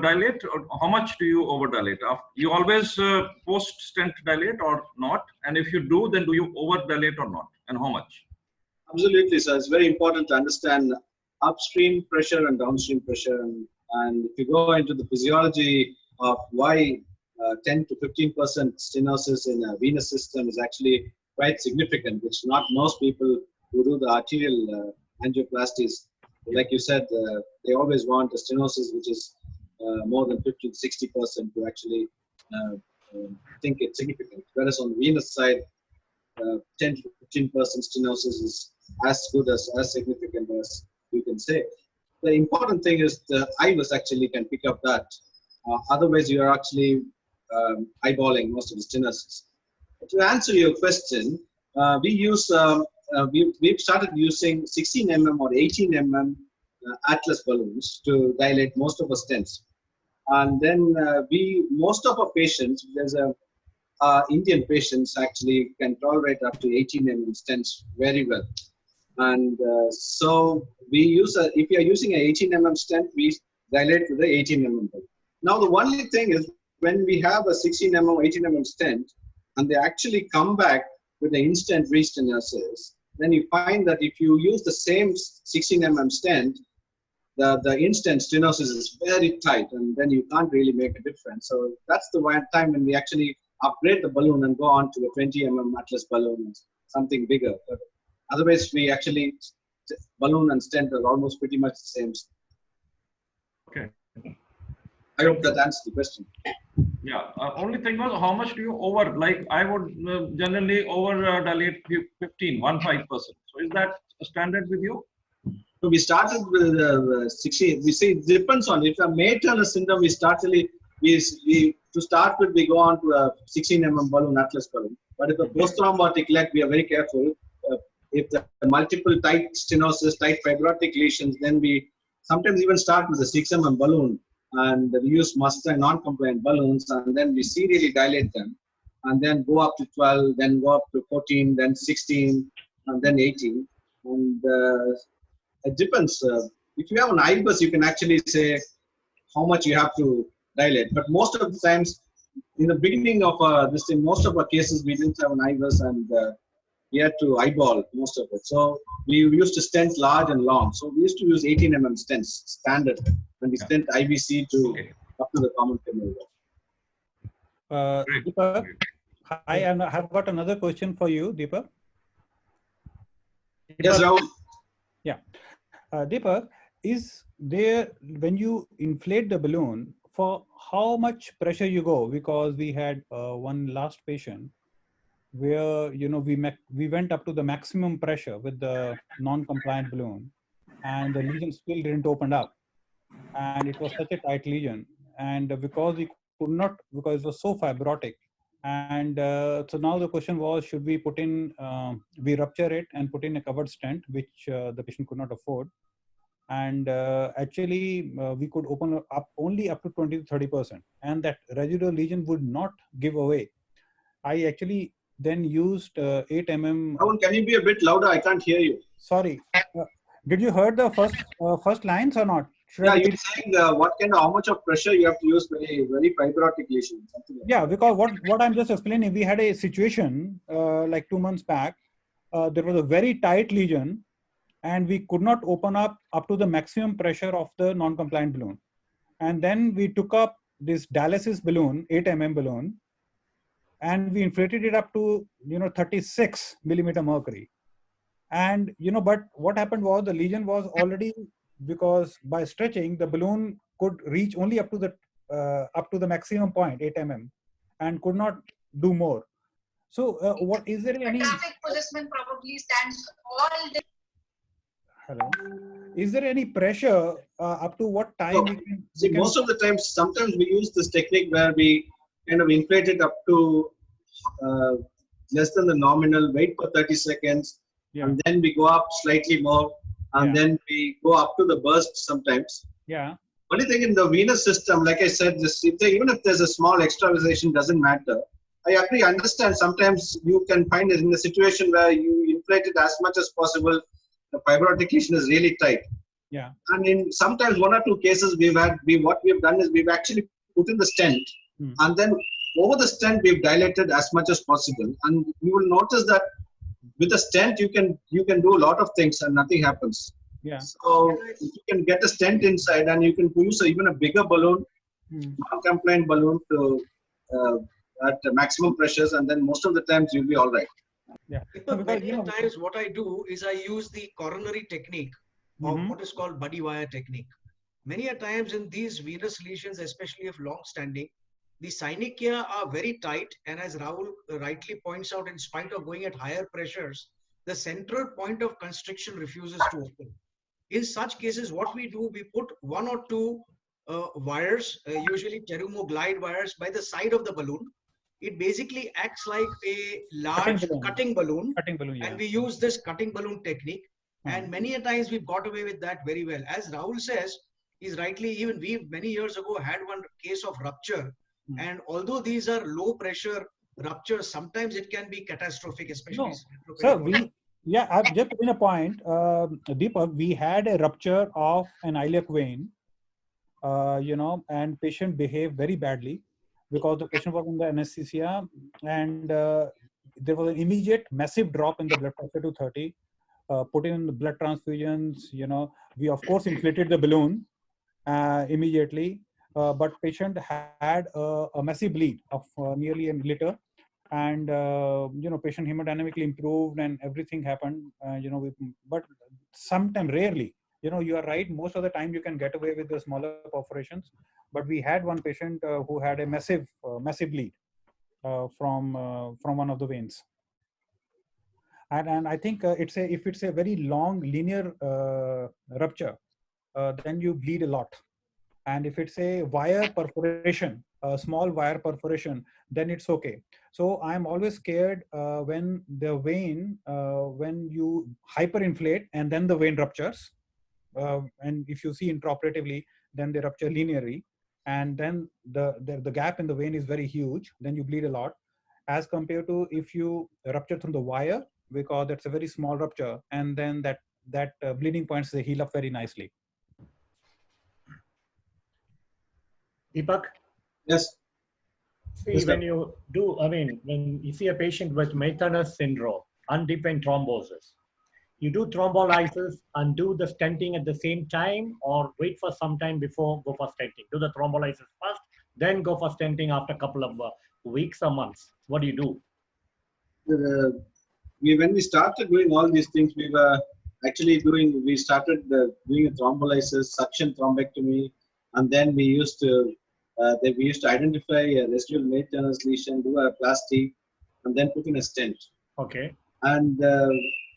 dilate, or how much do you over dilate? You always post stent dilate or not? And if you do, then do you over dilate or not? And how much? Absolutely, sir. It's very important to understand upstream pressure and downstream pressure. And if you go into the physiology of why 10 to 15% stenosis in a venous system is actually quite significant, which not most people who do the arterial angioplasties, like you said, they always want a stenosis which is more than 50 to 60% to actually think it's significant. Whereas on the venous side, 10 to 15% stenosis is as good as significant as you can say. The important thing is the IVUS actually can pick up that. Otherwise, you are actually eyeballing most of the stenosis. To answer your question, we've started using 16 mm or 18 mm Atlas balloons to dilate most of our stents. And then most of our patients, there's Indian patients actually can tolerate up to 18 mm stents very well. And so we use if you are using an 18 mm stent, we dilate with the 18 mm balloon. Now the only thing is when we have a 16 mm or 18 mm stent and they actually come back with the instant restenosis, then you find that if you use the same 16 mm stent, the instant stenosis is very tight and then you can't really make a difference. So that's the one time when we actually upgrade the balloon and go on to a 20 mm Atlas balloon, something bigger. But otherwise, we actually, balloon and stent are almost pretty much the same. Okay. I hope that answers the question. Yeah. Only thing was, how much do you over? Like I would generally over dilate 15%. So is that standard with you? So we started with 16. We see it depends on if a May-Turner syndrome. We to start with we go on to a 16 mm balloon, Atlas balloon. But if a post-thrombotic leg, we are very careful. If the multiple tight stenosis, tight fibrotic lesions, then we sometimes even start with a 6 mm balloon and we use Mustang non-compliant balloons, and then we serially dilate them, and then go up to 12, then go up to 14, then 16, and then 18. And it depends. If you have an IVUS, you can actually say how much you have to dilate. But most of the times, in the beginning of this thing, most of our cases we didn't have an IVUS, and we had to eyeball most of it. So we used to stent large and long. So we used to use 18 mm stents standard, and we stent IVC to up to the common femoral. Deepak, I have got another question for you, Deepak. Yes, Rahul. Yeah. Deepak, is there, when you inflate the balloon, for how much pressure you go? Because we had one last patient where we went up to the maximum pressure with the non-compliant balloon, and the lesion still didn't open up, and it was such a tight lesion, and because we could not, because it was so fibrotic, and so now the question was, should we put in we rupture it and put in a covered stent, which the patient could not afford, and actually we could open up only up to 20 to 30%, and that residual lesion would not give away. I actually then used 8 mm. Rahul, can you be a bit louder? I can't hear you. Sorry. Did you heard the first lines or not? Yeah, you're saying how much of pressure you have to use very fibrotic lesion. Something like yeah, because what I'm just explaining, we had a situation like 2 months back. There was a very tight lesion, and we could not open up to the maximum pressure of the non-compliant balloon. And then we took up this dialysis balloon, 8 mm balloon, and we inflated it up to 36 millimeter mercury. And but what happened was the lesion was already, because by stretching the balloon could reach only up to the maximum point 8 mm and could not do more. So what is there any traffic policeman probably stands all day. Hello, is there any pressure up to what time we can see, most of the times, sometimes we use this technique where we kind of inflate it up to less than the nominal, wait for 30 seconds, and then we go up slightly more, and then we go up to the burst sometimes. Yeah. Only thing in the venous system, like I said, even if there's a small extravasation, doesn't matter. I agree, I understand. Sometimes you can find it in a situation where you inflate it as much as possible. The fibrotic lesion is really tight. Yeah. And in sometimes 1 or 2 cases what we've done is we've actually put in the stent, and then over the stent we've dilated as much as possible. And you will notice that with a stent you can do a lot of things and nothing happens. Yeah. So if you can get a stent inside, and you can use even a bigger balloon, non-compliant balloon to at maximum pressures, and then most of the times you'll be all right. Yeah. But many times what I do is I use the coronary technique of what is called buddy wire technique. Many a times in these venous lesions, especially of long standing, the synechia are very tight, and as Rahul rightly points out, in spite of going at higher pressures, the central point of constriction refuses to open. In such cases, what we do, we put 1 or 2 wires, usually Terumo wires, by the side of the balloon. It basically acts like a large cutting balloon, and we use this cutting balloon technique. And many a times we've got away with that very well. As Rahul says, is rightly, even we many years ago had one case of rupture. And although these are low pressure ruptures, sometimes it can be catastrophic, especially. Sir, I've just put in a point, Deepak, we had a rupture of an iliac vein, and patient behaved very badly because the patient was in the anesthesia, and there was an immediate massive drop in the blood pressure to 30, put in the blood transfusions, we of course inflated the balloon immediately, but patient had a massive bleed of nearly a liter, and patient hemodynamically improved and everything happened, but sometimes, rarely, you are right, most of the time you can get away with the smaller perforations, but we had one patient who had a massive bleed from one of the veins. And I think if it's a very long linear rupture, then you bleed a lot. And if it's a wire perforation, a small wire perforation, then it's okay. So I'm always scared when the vein, when you hyperinflate and then the vein ruptures. And if you see intraoperatively, then they rupture linearly. And then the gap in the vein is very huge. Then you bleed a lot, as compared to if you rupture from the wire, because that's a very small rupture. And then that bleeding points, they heal up very nicely. Deepak? Yes. See, when you see a patient with Meitner's syndrome, undefined thrombosis, you do thrombolysis and do the stenting at the same time, or wait for some time before go for stenting? Do the thrombolysis first, then go for stenting after a couple of weeks or months? What do you do? When we started doing all these things, we were actually we started doing a thrombolysis, suction thrombectomy, and then we used to identify a residual Meitner's lesion, do a plasty, and then put in a stent. Okay. And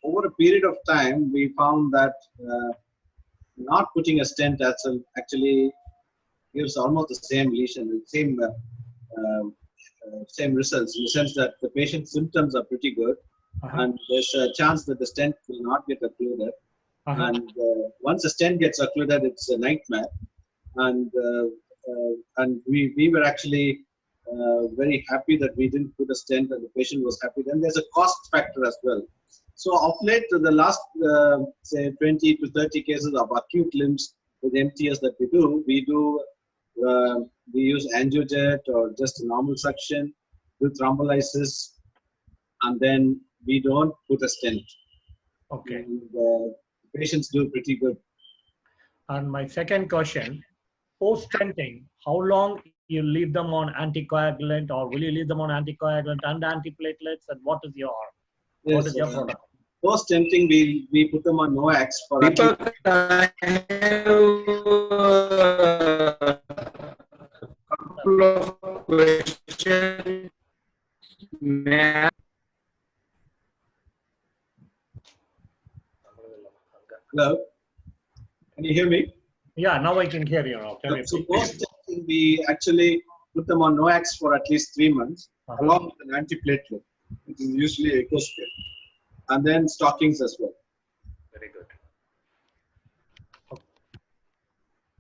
over a period of time, we found that not putting a stent actually gives almost the same lesion, same results, in the sense that the patient's symptoms are pretty good, and there's a chance that the stent will not get occluded. And once a stent gets occluded, it's a nightmare. And we were actually very happy that we didn't put a stent, and the patient was happy. Then there's a cost factor as well. So of late, the last say 20 to 30 cases of acute limbs with MTS that we use angiojet or just a normal suction with thrombolysis, and then we don't put a stent. Okay. And, patients do pretty good. And my second question, post-stenting, how long you leave them on anticoagulant, or will you leave them on anticoagulant and antiplatelets, and what is your product? Post-stenting, we put them on NOACs for Deepak, I have a couple of questions. Hello, can you hear me? Yeah, now I can hear you now. So post-stenting, we actually put them on NOACs for at least 3 months, along with an antiplatelet, which is usually Ecosphere, and then stockings as well. Very good.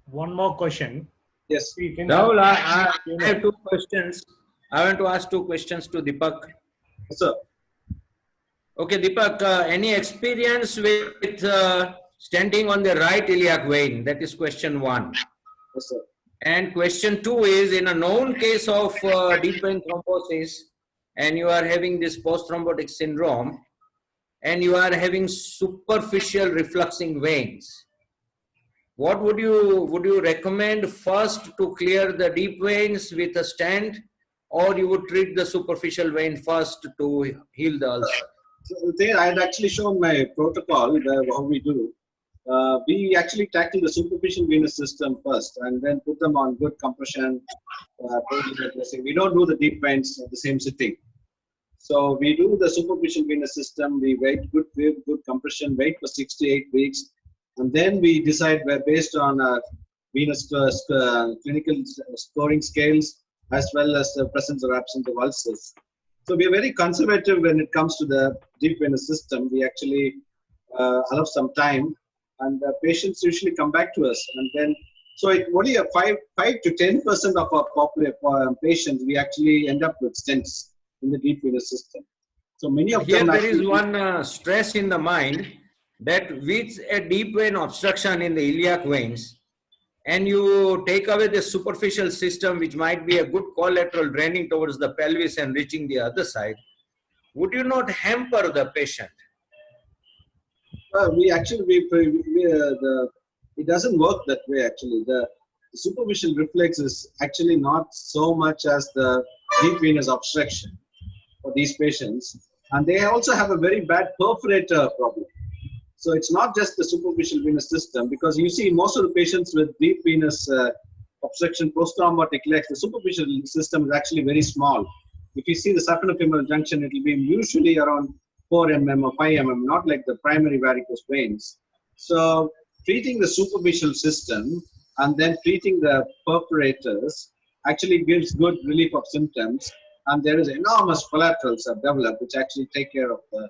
One more question. Yes. Rahul, I have 2 questions. I want to ask 2 questions to Deepak. Yes, sir. Okay, Deepak, any experience with stenting on the right iliac vein? That is question 1. Yes, sir. And question 2 is, in a known case of deep vein thrombosis, and you are having this post-thrombotic syndrome, and you are having superficial refluxing veins, what would you recommend first to clear the deep veins with a stent, or you would treat the superficial vein first to heal the ulcer? So there, I had actually shown my protocol, how we do. We actually tackle the superficial venous system first, and then put them on good compression. We don't do the deep veins at the same sitting. So we do the superficial venous system. We wait good compression, wait for 6 to 8 weeks, and then we decide where, based on venous clinical scoring scales, as well as the presence or absence of ulcers. So we are very conservative when it comes to the deep venous system. We actually allow some time, and patients usually come back to us. And then, so only a 5 to 10% of our patients, we actually end up with stents in the deep venous system. So many of them. There is one stress in the mind that with a deep vein obstruction in the iliac veins, and you take away the superficial system, which might be a good collateral draining towards the pelvis and reaching the other side, would you not hamper the patient? We actually, it doesn't work that way actually. The superficial reflex is actually not so much as the deep venous obstruction for these patients. And they also have a very bad perforator problem. So it's not just the superficial venous system, because you see most of the patients with deep venous obstruction, post-thrombotic legs, the superficial system is actually very small. If you see the saphenofemoral junction, it will be usually around 4 mm or 5 mm, not like the primary varicose veins. So treating the superficial system and then treating the perforators actually gives good relief of symptoms, and there is enormous collaterals that develop which actually take care of the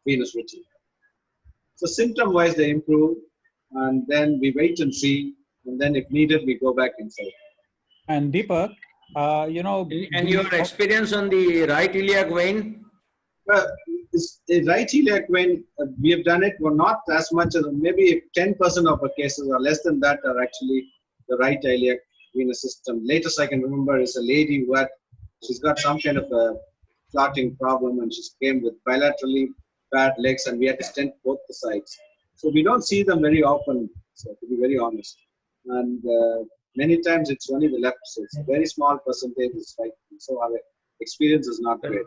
venous routing. So symptom-wise, they improve, and then we wait and see, and then if needed, we go back inside. And Deepak, And your experience on the right iliac vein? The right iliac vein, we have done it, but not as much as maybe 10% of our cases, or less than that, are actually the right iliac venous system. Latest I can remember is a lady who she's got some kind of a clotting problem, and she came with bilaterally bad legs, and we had to stent both the sides. So we don't see them very often, so to be very honest. And many times it's only the left, so it's a very small percentage is right. So our experience is not great.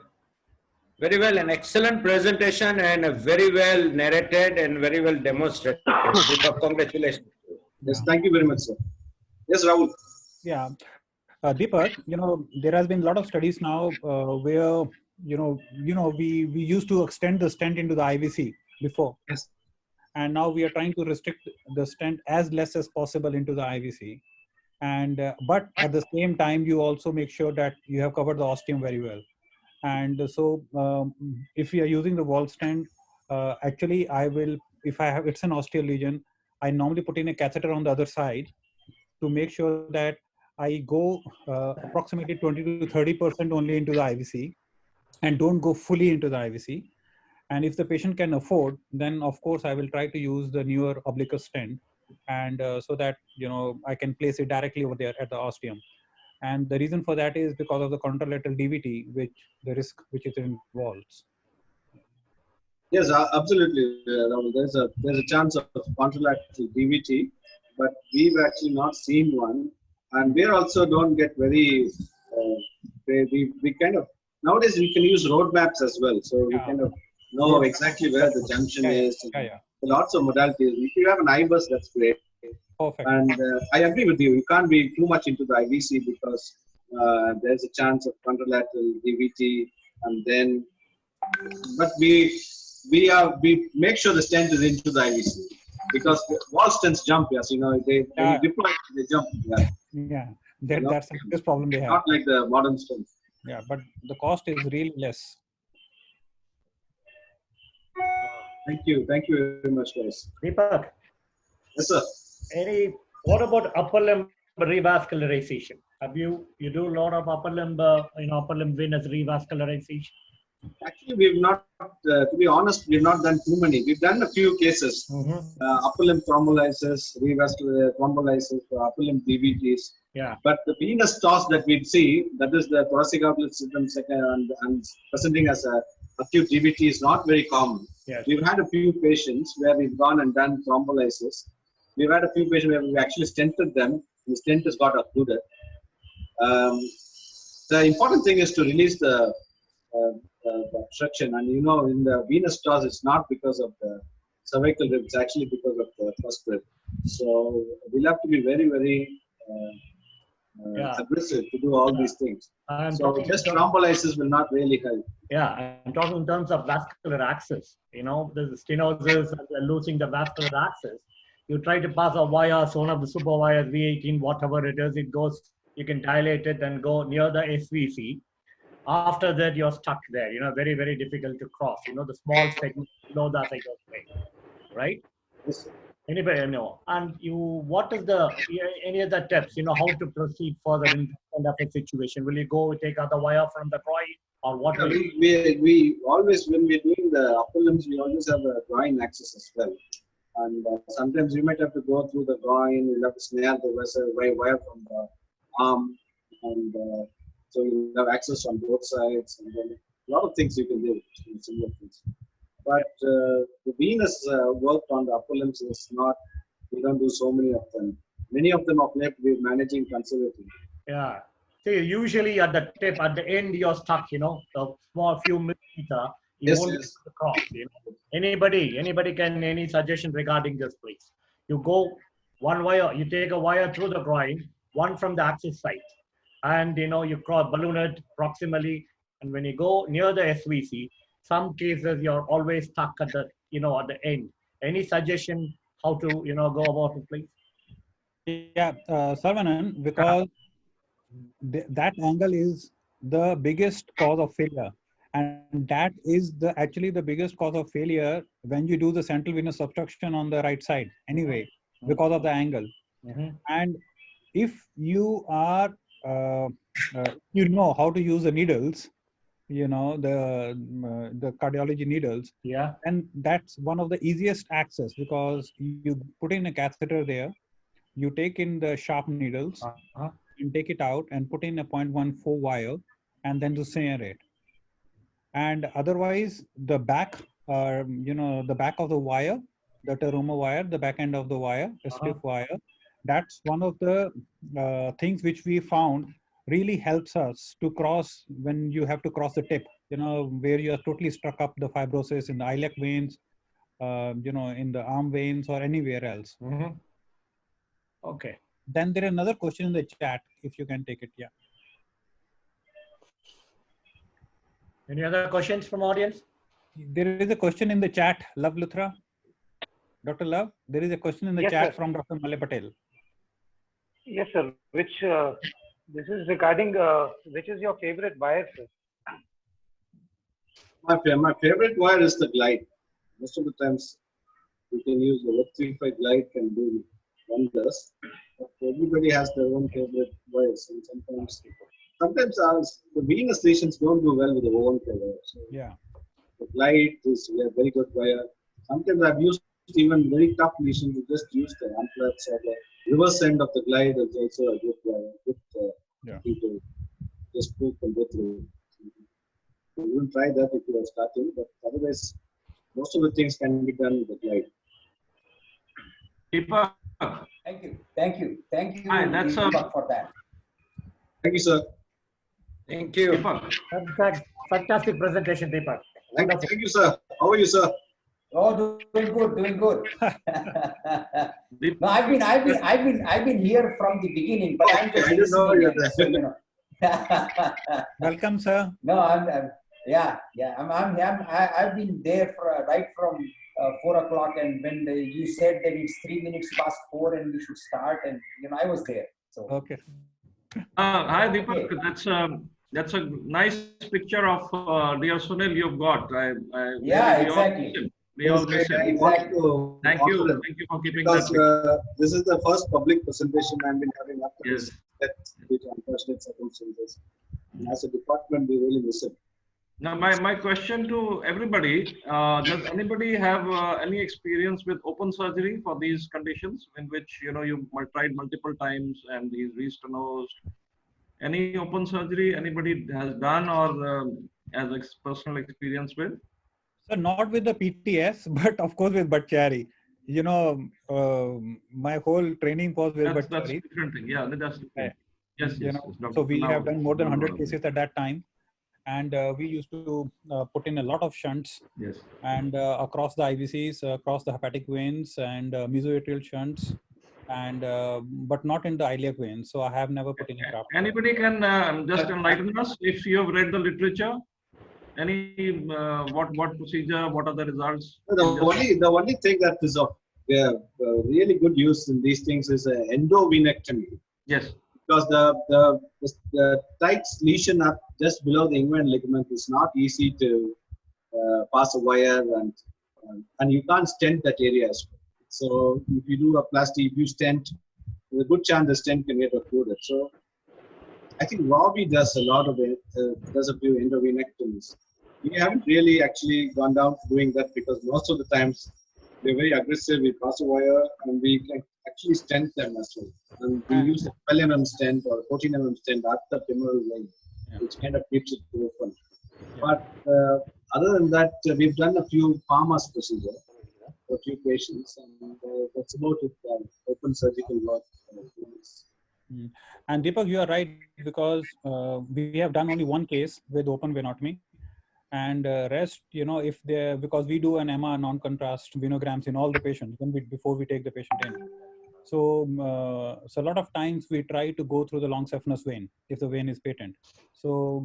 Very well, an excellent presentation, and a very well narrated and very well demonstrated. Congratulations. Yes, thank you very much, sir. Yes, Rahul. Yeah, Deepak, there has been a lot of studies now where we used to extend the stent into the IVC before. Yes. And now we are trying to restrict the stent as less as possible into the IVC. And but at the same time, you also make sure that you have covered the ostium very well. And so if we are using the wall stent, actually I will if I have, it's an osteal lesion, I normally put in a catheter on the other side to make sure that I go approximately 20 to 30% only into the IVC and don't go fully into the IVC. And if the patient can afford, then of course I will try to use the newer oblique stent, and so that I can place it directly over there at the ostium. And the reason for that is because of the contralateral DVT, which the risk which it involves. Yes, absolutely, Rahul. There's a chance of contralateral DVT, but we've actually not seen one, and we also don't get very. We kind of nowadays we can use road maps as well, so we kind of know exactly where the junction is. Lots of modalities. If you have an IBUS, that's great. Perfect. And I agree with you. You can't be too much into the IVC because there's a chance of contralateral DVT, and then. But we make sure the stent is into the IVC because wall stents jump. Yes, they deploy, they jump. Yeah, that's the biggest problem they have. Not like the modern stent. Yeah, but the cost is really less. Thank you very much, guys. Deepak. Yes, sir. What about upper limb revascularization? You do a lot of upper limb venous revascularization? Actually, we've not, to be honest, we've not done too many. We've done a few cases, upper limb thrombolysis, revascular thrombolysis, upper limb DVTs. Yeah. But the venous toss that we'd see, that is the thoracic outlet system and presenting as a acute DVT is not very common. Yes. We've had a few patients where we've gone and done thrombolysis. We've had a few patients where we actually stented them, and the stent has got occluded. The important thing is to release the obstruction, and in the venous toss, it's not because of the cervical rib, it's actually because of the first rib. So we'll have to be very, very aggressive to do all these things. So just thrombolysis will not really help. Yeah, I'm talking in terms of vascular access. There's stenosis and losing the vascular access. You try to pass a wire, so one of the super wires, V18, whatever it is, it goes, you can dilate it and go near the SVC. After that, you're stuck there. Very, very difficult to cross. The small segment below that I got way, right? Yes. Anybody know? And what is any other tips? How to proceed further in this kind of a situation? Will you go take other wire from the groin, or what? We always, when we're doing the upper limbs, we always have a groin access as well. And sometimes you might have to go through the groin. You'll have to snare the wire from the arm, and so you have access on both sides, and then a lot of things you can do, similar things. But the venous work on the upper limbs is not, we don't do so many of them. Many of them are left with managing conservatively. Yeah. See, usually at the tip, at the end, you're stuck, the small few millimeter, you won't get to cross. Anybody can, any suggestion regarding this, please? You go one wire, you take a wire through the groin, one from the access site, and you cross, balloon it proximally, and when you go near the SVC, some cases you're always stuck at the at the end. Any suggestion how to go about it, please? Yeah, Sarvanan, because that angle is the biggest cause of failure, and that is actually the biggest cause of failure when you do the central venous obstruction on the right side anyway, because of the angle. And if you are how to use the needles, the cardiology needles, and that's one of the easiest access, because you put in a catheter there, you take in the sharp needles, and take it out and put in a 0.14 wire, and then to snare it. And otherwise, the back, the back of the wire, the Terumo wire, the back end of the wire, a stiff wire, that's one of the things which we found really helps us to cross when you have to cross the tip, where you are totally struck up the fibrosis in the iliac veins, in the arm veins or anywhere else. Okay. Then there is another question in the chat, if you can take it. Yeah. Any other questions from audience? There is a question in the chat, Love Luthra. Dr. Love, there is a question in the chat from Dr. Malay Patel. Yes, sir. This is regarding which is your favorite wire, sir? My favorite wire is the glide. Most of the times, You can use the electrified glide can do wonders. But everybody has their own favorite wires, and sometimes the venous lesions don't do well with the own wire. So Yeah. the glide is a very good wire. Sometimes I've used even very tough lesions to just use the amplets, or the reverse end of the glide is also a good wire. Good to just poke and go through. You will try that if you are starting, but otherwise, most of the things can be done with the glide. Deepak. Thank you. Thank you. Thank you, Hi, that's Deepak, for that. Thank you, sir. Thank you. Deepak. Fantastic presentation, Deepak. Thank you, sir. How are you, sir? Oh, doing good, doing good. No, I've been here from the beginning, but I'm just listening. So, you know. Welcome, sir. No, I've been there right from 4 o'clock, and when you said that it's 3 minutes past 4 and we should start, and I was there. So okay. Hi, Deepak. That's a nice picture of dear Sunil you've got. Exactly. We all miss him. Exactly. Thank you for keeping that picture. This is the first public presentation I've been having after yes. With unfortunate circumstances. And as a department, we really miss it. Now, my question to everybody, does anybody have any experience with open surgery for these conditions in which, you tried multiple times and he's re-stenosed? Any open surgery anybody has done or has personal experience with? So not with the PTS, but of course with Bhattacharya. My whole training was with Bhattacharya. That's a different thing. Yeah, that's different. Yes. So we have done more than 100 cases at that time. And we used to put in a lot of shunts. Yes. And across the IVCs, across the hepatic veins and mesoatrial shunts. And but not in the iliac veins. So I have never put in a graft. Anybody can just enlighten us if you have read the literature? Any what procedure? What are the results? The only thing that is of really good use in these things is endovenectomy. Yes. Because the tight lesion up just below the inguinal ligament is not easy to pass a wire, and you can't stent that area as well. So if you do a plasty, if you stent, there's a good chance the stent can get occluded. So I think Robbie does a lot of it, does a few endovenectomies. We haven't really actually gone down to doing that because most of the times we're very aggressive. We pass a wire and we can actually stent them as well. And we use a 12 mm stent or 14 mm stent at the femoral vein, which kind of keeps it open. But other than that, we've done a few farmers procedure for a few patients, and that's about it. Open surgical work. And Deepak, you are right, because we have done only one case with open venotomy. And rest, if they, because we do an MR non-contrast venograms in all the patients before we take the patient in. So a lot of times we try to go through the long saphenous vein if the vein is patent. So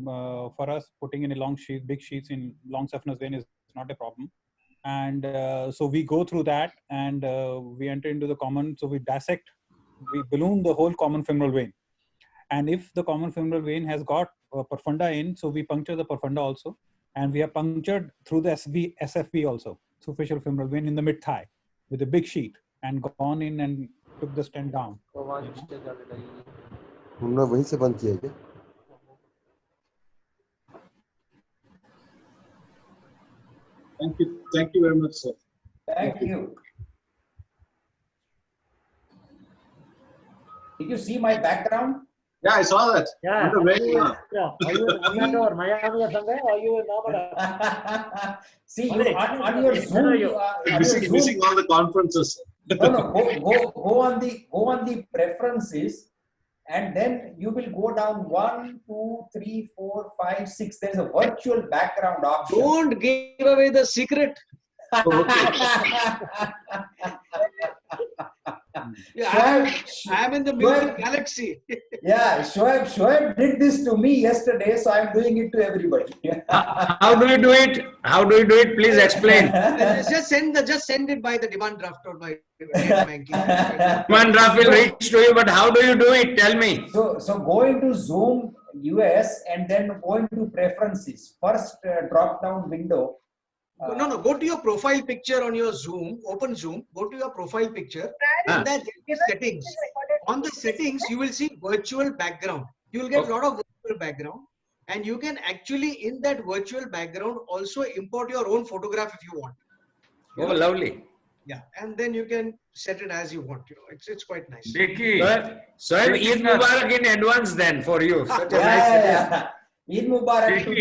for us, putting in a long sheet, big sheets in long saphenous vein is not a problem. And so we go through that and we enter into the common. So we dissect, we balloon the whole common femoral vein. And if the common femoral vein has got perfunda in, so we puncture the perfunda also. And we have punctured through the SFV also, superficial femoral vein in the mid-thigh with a big sheet and gone in and took the stent down. Thank you very much, sir. Thank you. Did you see my background? Yeah, I saw that. Yeah. Are you in Orlando or Miami or somewhere? Or are you in Namada? See, on your Zoom, missing all the conferences. No. Go on the preferences, and then you will go down 1, 2, 3, 4, 5, 6. There's a virtual background option. Don't give away the secret. Yeah, I'm in the music galaxy. Yeah, Shoaib did this to me yesterday, so I'm doing it to everybody. How do you do it? How do you do it? Please explain. Just send it by the demand draft or by banking. Demand draft will reach to you, but how do you do it? Tell me. So go into Zoom US and then go into preferences. First drop down window. No. Go to your profile picture on your Zoom. Open Zoom. Go to your profile picture. And then settings. On the settings, you will see virtual background. You will get a lot of virtual background. And you can actually, in that virtual background, also import your own photograph if you want. Oh, lovely. Yeah, and then you can set it as you want. It's quite nice. So Eid Mubarak in advance then for you. Such a nice setup. Eid Mubarak to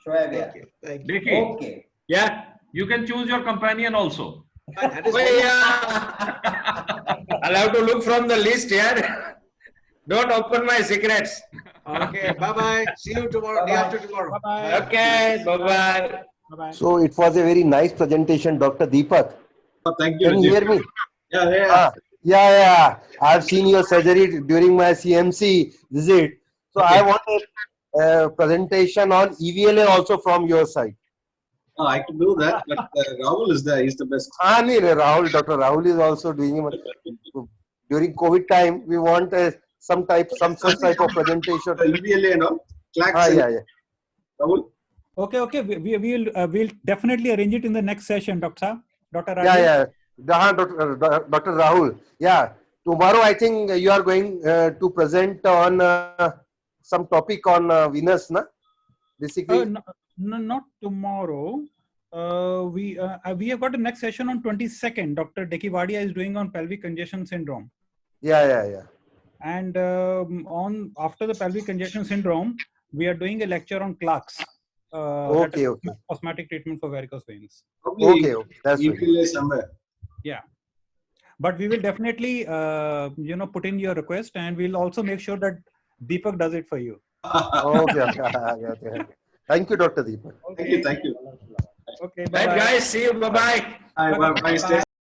Shoaib, yeah. Thank you. Okay. Yeah. You can choose your companion also. That is I'll have to look from the list here. Don't open my secrets. Okay, bye-bye. See you tomorrow, day after tomorrow. Bye-bye. Okay, bye-bye. Bye-bye. So it was a very nice presentation, Dr. Deepak. Oh, thank you. Can you hear me? Yeah. Yeah. I've seen your surgery during my CMC visit. So I want a presentation on EVLA also from your side. Oh, I can do that, but Rahul is there. He's the best. Rahul, Dr. Rahul is also doing during COVID time. We want some such type of presentation. EVLA and all. Yeah. Rahul. Okay. We'll definitely arrange it in the next session, Dr. Rahul. Yeah. Dr. Rahul. Yeah. Tomorrow, I think you are going to present on some topic on venous, na? Basically. No, not tomorrow. We have got a next session on 22nd. Dr. Dekivadia is doing on pelvic congestion syndrome. Yeah. And after the pelvic congestion syndrome, we are doing a lecture on Clark's. Okay. Cosmetic treatment for varicose veins. Okay. That's EVLA somewhere. Yeah. But we will definitely, put in your request, and we'll also make sure that Deepak does it for you. Okay. Thank you, Dr. Deepak. Okay. Thank you. Okay. Bye, guys. See you. Bye-bye. Bye. Stay